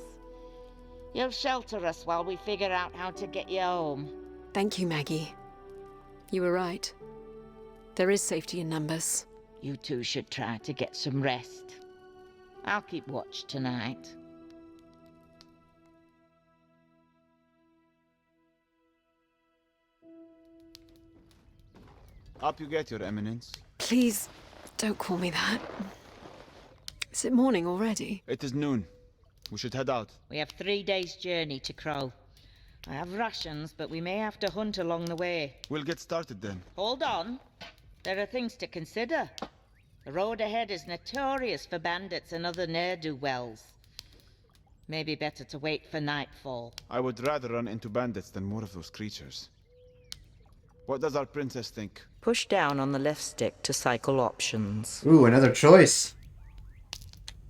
Speaker 9: You'll shelter us while we figure out how to get you home.
Speaker 5: Thank you, Maggie. You were right. There is safety in numbers.
Speaker 9: You two should try to get some rest. I'll keep watch tonight.
Speaker 4: Up you get, Your Eminence.
Speaker 5: Please, don't call me that. Is it morning already?
Speaker 4: It is noon. We should head out.
Speaker 9: We have 3 days' journey to Crow. I have rations, but we may have to hunt along the way.
Speaker 4: We'll get started then.
Speaker 9: Hold on. There are things to consider. The road ahead is notorious for bandits and other ne'er-do-wells. Maybe better to wait for nightfall.
Speaker 4: I would rather run into bandits than more of those creatures. What does our princess think?
Speaker 3: Push down on the left stick to cycle options.
Speaker 1: Ooh, another choice.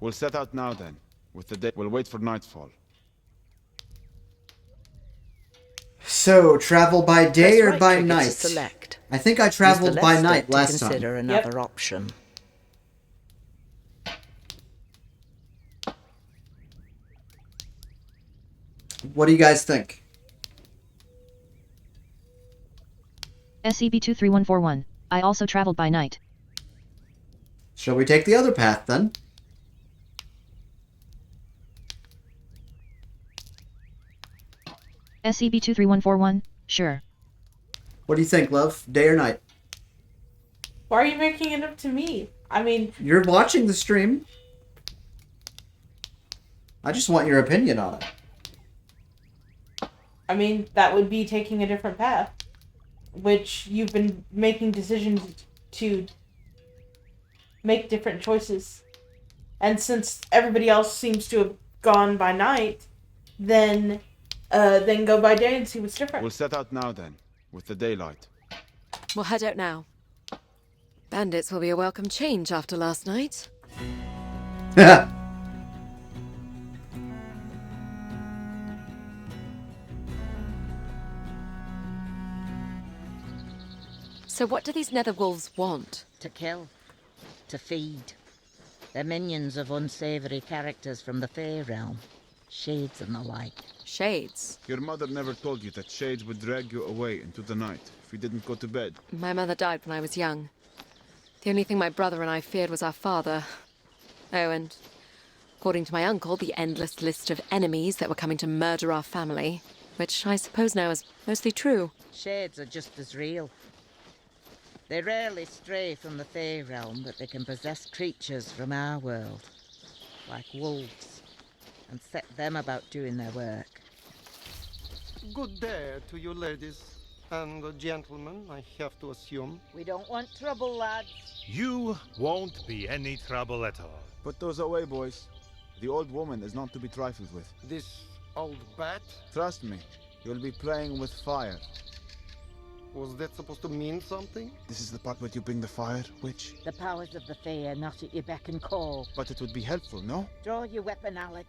Speaker 4: We'll set out now then. With the day, we'll wait for nightfall.
Speaker 1: So, travel by day or
Speaker 3: Press right
Speaker 1: by
Speaker 3: trigger
Speaker 1: night?
Speaker 3: to select.
Speaker 1: I think I
Speaker 3: Use the
Speaker 1: traveled
Speaker 3: left
Speaker 1: by
Speaker 3: stick
Speaker 1: night
Speaker 3: to
Speaker 1: last time.
Speaker 3: consider another option.
Speaker 1: What do you guys think?
Speaker 2: SCB-23141. I also traveled by night.
Speaker 1: Shall we take the other path then?
Speaker 2: SCB-23141. Sure.
Speaker 1: What do you think, love? Day or night?
Speaker 11: Why are you making it up to me? I mean...
Speaker 1: You're watching the stream. I just want your opinion on it.
Speaker 11: I mean, that would be taking a different path. Which you've been making decisions to make different choices. And since everybody else seems to have gone by night, then go by day and see what's different.
Speaker 4: We'll set out now then, with the daylight.
Speaker 5: We'll head out now. Bandits will be a welcome change after last night. So what do these nether wolves want?
Speaker 9: To kill. To feed. They're minions of unsavory characters from the Fae realm. Shades and the like.
Speaker 5: Shades?
Speaker 4: Your mother never told you that shades would drag you away into the night if you didn't go to bed.
Speaker 5: My mother died when I was young. The only thing my brother and I feared was our father. Oh, and according to my uncle, the endless list of enemies that were coming to murder our family, which I suppose now is mostly true.
Speaker 9: Shades are just as real. They rarely stray from the Fae realm, but they can possess creatures from our world, like wolves, and set them about doing their work.
Speaker 16: Good day to you, ladies.
Speaker 17: And the gentleman, I have to assume.
Speaker 9: We don't want trouble, lads.
Speaker 13: You won't be any trouble at all.
Speaker 4: Put those away, boys. The old woman is not to be trifled with.
Speaker 17: This old bat?
Speaker 4: Trust me, you'll be playing with fire.
Speaker 17: Was that supposed to mean something?
Speaker 4: This is the part where you bring the fire, witch.
Speaker 9: The powers of the Fae are not at your beck and call.
Speaker 4: But it would be helpful, no?
Speaker 9: Draw your weapon, Alex.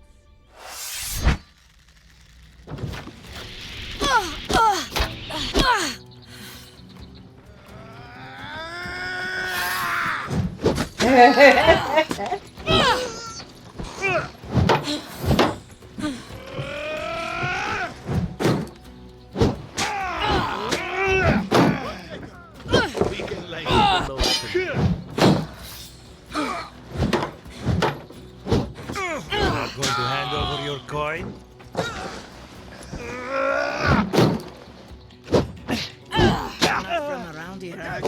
Speaker 13: We can lay it below Not going to hand over your coin?
Speaker 3: Not from around here.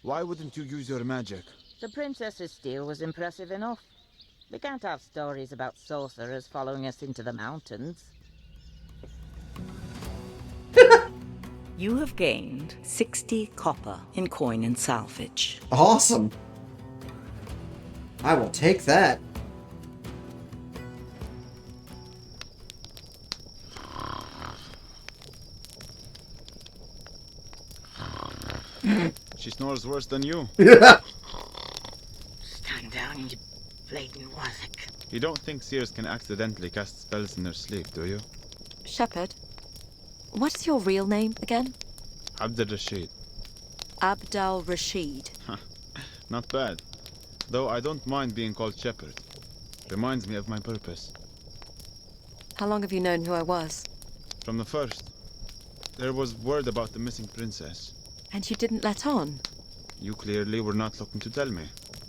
Speaker 4: Why wouldn't you use your magic?
Speaker 9: The princess's steel was impressive enough. We can't have stories about sorcerers following us into the mountains.
Speaker 3: You have gained 60 copper in coin and salvage.
Speaker 1: Awesome. I will take that.
Speaker 4: She snores worse than you.
Speaker 9: Stand down, you blatant wazzock.
Speaker 4: You don't think seers can accidentally cast spells in their sleep, do you?
Speaker 5: Shepherd, what is your real name again?
Speaker 4: Abd Rashid.
Speaker 5: Abdal Rashid.
Speaker 4: Not bad. Though I don't mind being called Shepherd. Reminds me of my purpose.
Speaker 5: How long have you known who I was?
Speaker 4: From the first. There was word about the missing princess.
Speaker 5: And you didn't let on?
Speaker 4: You clearly were not looking to tell me.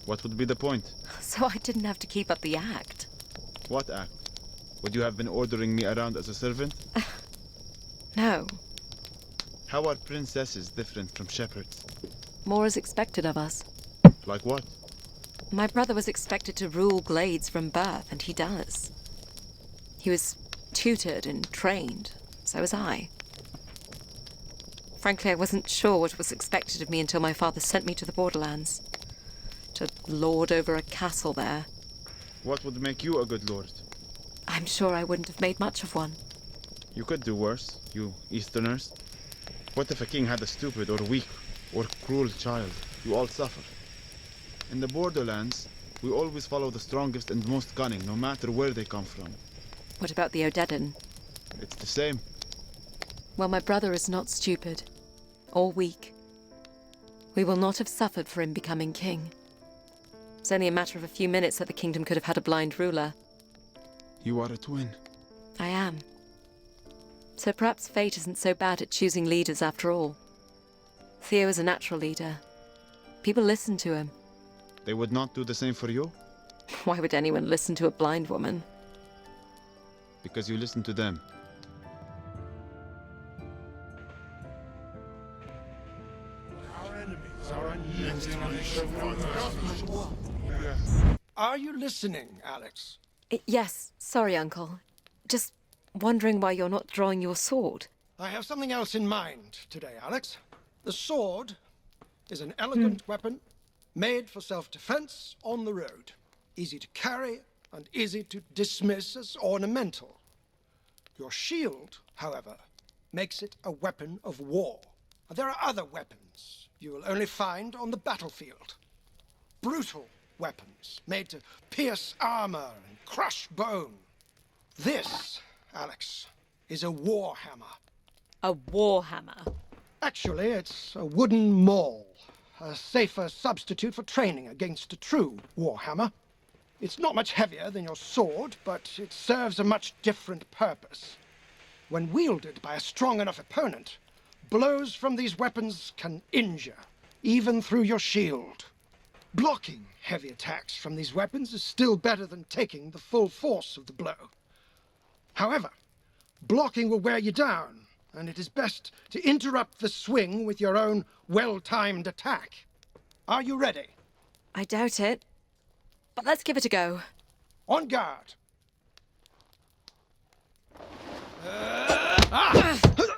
Speaker 4: What would be the point?
Speaker 5: So I didn't have to keep up the act.
Speaker 4: What act? Would you have been ordering me around as a servant?
Speaker 5: No.
Speaker 4: How are princesses different from shepherds?
Speaker 5: More is expected of us.
Speaker 4: Like what?
Speaker 5: My brother was expected to rule glades from birth, and he does. He was tutored and trained, so was I. Frankly, I wasn't sure what was expected of me until my father sent me to the borderlands. To lord over a castle there.
Speaker 4: What would make you a good lord?
Speaker 5: I'm sure I wouldn't have made much of one.
Speaker 4: You could do worse, you Easterners. What if a king had a stupid or weak or cruel child? You all suffer. In the borderlands, we always follow the strongest and most cunning, no matter where they come from.
Speaker 5: What about the Odedan?
Speaker 4: It's the same.
Speaker 5: Well, my brother is not stupid. Or weak. We will not have suffered for him becoming king. It's only a matter of a few minutes that the kingdom could have had a blind ruler.
Speaker 4: You are a twin.
Speaker 5: I am. So perhaps fate isn't so bad at choosing leaders after all. Theo is a natural leader. People listen to him.
Speaker 4: They would not do the same for you?
Speaker 5: Why would anyone listen to a blind woman?
Speaker 4: Because you listen to them.
Speaker 16: Are you listening, Alex?
Speaker 5: Yes, sorry, Uncle. Just wondering why you're not drawing your sword.
Speaker 16: I have something else in mind today, Alex. The sword is an elegant weapon made for self-defense on the road. Easy to carry and easy to dismiss as ornamental. Your shield, however, makes it a weapon of war. There are other weapons you will only find on the battlefield. Brutal weapons made to pierce armor and crush bone. This, Alex, is a war hammer.
Speaker 5: A war hammer?
Speaker 16: Actually, it's a wooden maul, a safer substitute for training against a true war hammer. It's not much heavier than your sword, but it serves a much different purpose. When wielded by a strong enough opponent, blows from these weapons can injure, even through your shield. Blocking heavy attacks from these weapons is still better than taking the full force of the blow. However, blocking will wear you down, and it is best to interrupt the swing with your own well-timed attack. Are you ready?
Speaker 5: I doubt it, but let's give it a go.
Speaker 16: On guard.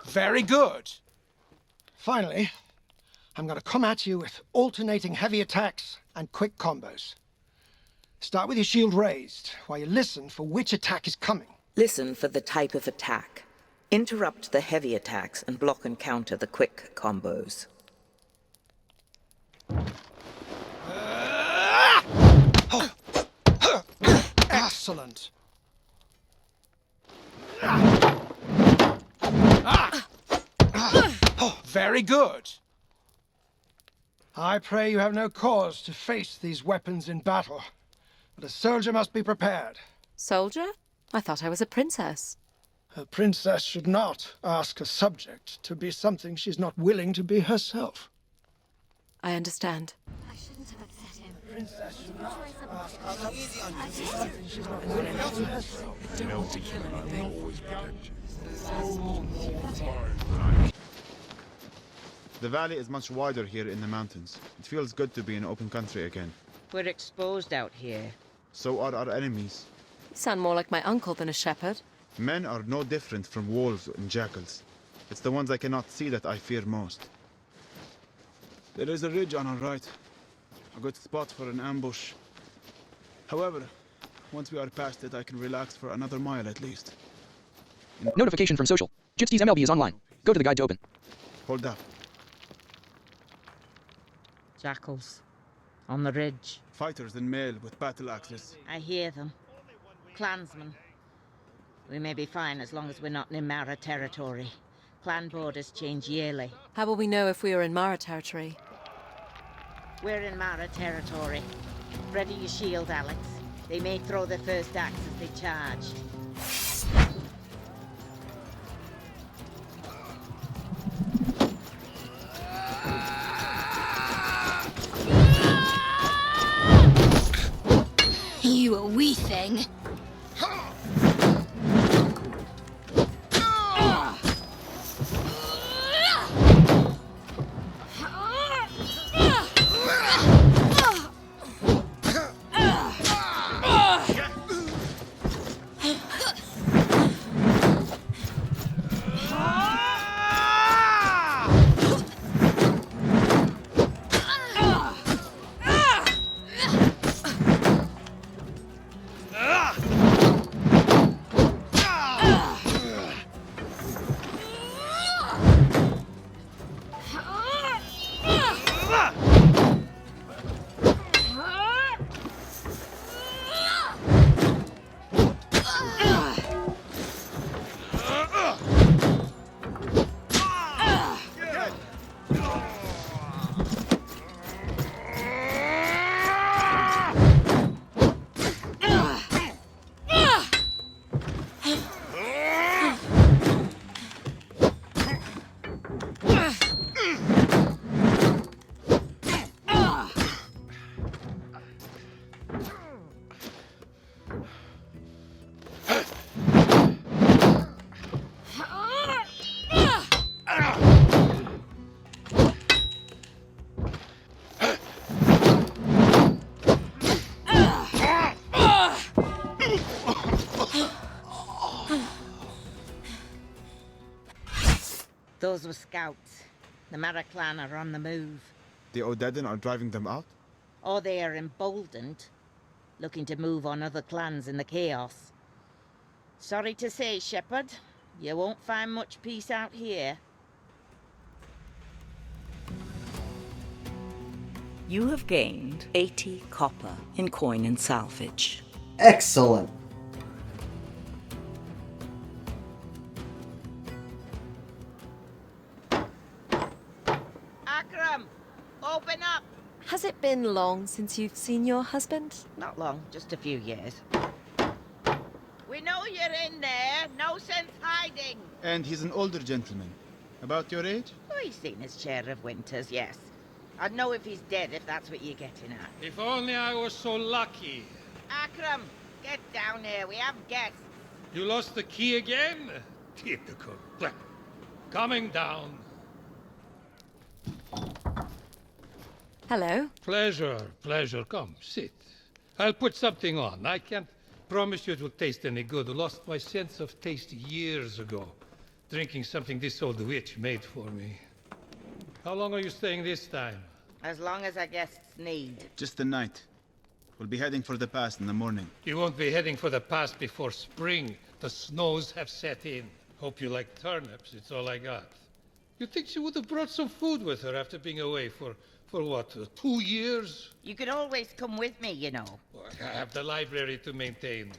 Speaker 16: Very good. Finally, I'm going to come at you with alternating heavy attacks and quick combos. Start with your shield raised, while you listen for which attack is coming.
Speaker 3: Listen for the type of attack. Interrupt the heavy attacks and block and counter the quick combos.
Speaker 16: Excellent. Very good. I pray you have no cause to face these weapons in battle, but a soldier must be prepared.
Speaker 5: Soldier? I thought I was a princess.
Speaker 16: A princess should not ask a subject to be something she's not willing to be herself.
Speaker 5: I understand.
Speaker 21: I shouldn't have upset him.
Speaker 16: Princess should not ask a subject to be something she's not willing to be herself.
Speaker 21: Don't want to kill anything.
Speaker 4: The valley is much wider here in the mountains. It feels good to be in open country again.
Speaker 9: We're exposed out here.
Speaker 4: So are our enemies.
Speaker 5: You sound more like my uncle than a shepherd.
Speaker 4: Men are no different from wolves and jackals. It's the ones I cannot see that I fear most. There is a ridge on our right. A good spot for an ambush. However, once we are past it, I can relax for another mile at least.
Speaker 20: Notification from social. Jitski's MLB is online. Go to the guide to open.
Speaker 4: Hold up.
Speaker 9: Jackals. On the ridge.
Speaker 4: Fighters in mail with battle axes.
Speaker 9: I hear them. Clansmen. We may be fine as long as we're not in Mara territory. Clan borders change yearly.
Speaker 5: How will we know if we are in Mara territory?
Speaker 9: We're in Mara territory. Ready your shield, Alex. They may throw their first axe as they charge.
Speaker 21: You a wee thing.
Speaker 9: Those were scouts. The Mara clan are on the move.
Speaker 4: The Odedan are driving them out?
Speaker 9: Or they are emboldened, looking to move on other clans in the chaos. Sorry to say, Shepherd, you won't find much peace out here.
Speaker 3: You have gained 80 copper in coin and salvage.
Speaker 1: Excellent.
Speaker 9: Akram, open up!
Speaker 5: Has it been long since you've seen your husband?
Speaker 9: Not long, just a few years. We know you're in there. No sense hiding.
Speaker 4: And he's an older gentleman. About your age?
Speaker 9: Oh, he's seen his share of winters, yes. I'd know if he's dead, if that's what you're getting at.
Speaker 8: If only I was so lucky.
Speaker 9: Akram, get down here. We have guests.
Speaker 8: You lost the key again? Typical. Well,
Speaker 7: Coming down.
Speaker 5: Hello.
Speaker 7: Pleasure. Come, sit. I'll put something on. I can't promise you it will taste any good. I lost my sense of taste years ago, drinking something this old witch made for me. How long are you staying this time?
Speaker 9: As long as our guests need.
Speaker 4: Just the night. We'll be heading for the pass in the morning.
Speaker 7: You won't be heading for the pass before spring. The snows have set in. Hope you like turnips. It's all I got. You'd think she would have brought some food with her after being away for what, 2 years?
Speaker 9: You could always come with me, you know.
Speaker 7: I have the library to maintain.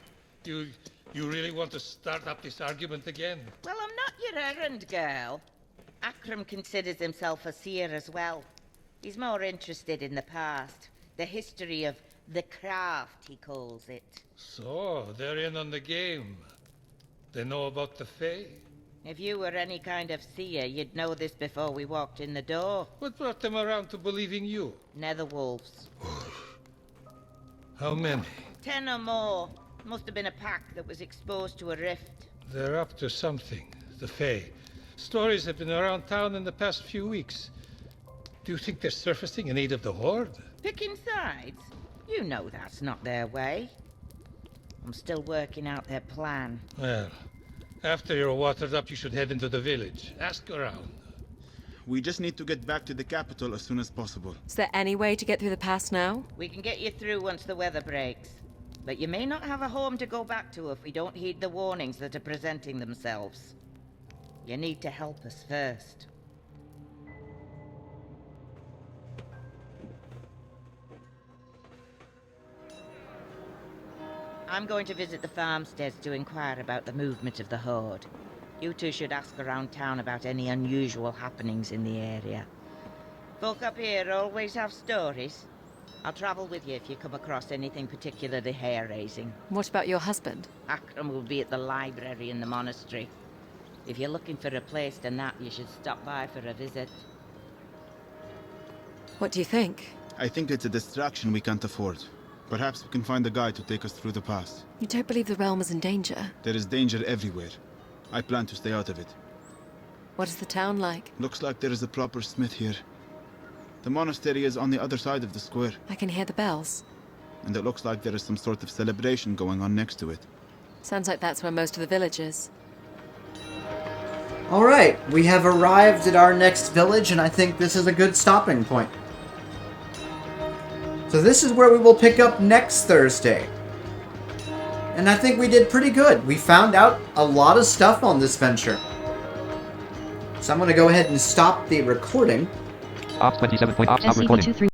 Speaker 7: You really want to start up this argument again?
Speaker 9: Well, I'm not your errand girl. Akram considers himself a seer as well. He's more interested in the past. The history of the craft, he calls it.
Speaker 7: So, they're in on the game. They know about the Fae?
Speaker 9: If you were any kind of seer, you'd know this before we walked in the door.
Speaker 7: What brought them around to believing you?
Speaker 9: Netherwolves.
Speaker 7: How many?
Speaker 9: 10 or more. Must have been a pack that was exposed to a rift.
Speaker 7: They're up to something, the Fae. Stories have been around town in the past few weeks. Do you think they're surfacing in aid of the Horde?
Speaker 9: Picking sides? You know that's not their way. I'm still working out their plan.
Speaker 7: Well, after you're watered up, you should head into the village. Ask around.
Speaker 4: We just need to get back to the capital as soon as possible.
Speaker 5: Is there any way to get through the pass now?
Speaker 9: We can get you through once the weather breaks. But you may not have a home to go back to if we don't heed the warnings that are presenting themselves. You need to help us first. I'm going to visit the farmsteads to inquire about the movement of the Horde. You two should ask around town about any unusual happenings in the area. Folk up here always have stories. I'll travel with you if you come across anything particularly hair-raising.
Speaker 5: What about your husband?
Speaker 9: Akram will be at the library in the monastery. If you're looking for a place to nap, you should stop by for a visit.
Speaker 5: What do you think?
Speaker 4: I think it's a distraction we can't afford. Perhaps we can find a guide to take us through the pass.
Speaker 5: You don't believe the realm is in danger?
Speaker 4: There is danger everywhere. I plan to stay out of it.
Speaker 5: What is the town like?
Speaker 4: Looks like there is a proper smith here. The monastery is on the other side of the square.
Speaker 5: I can hear the bells.
Speaker 4: And it looks like there is some sort of celebration going on next to it.
Speaker 5: Sounds like that's where most of the village is.
Speaker 1: Alright, we have arrived at our next village, and I think this is a good stopping point. So this is where we will pick up next Thursday. And I think we did pretty good. We found out a lot of stuff on this venture. So I'm going to go ahead and stop the recording.
Speaker 6: Ops 27. Stop recording.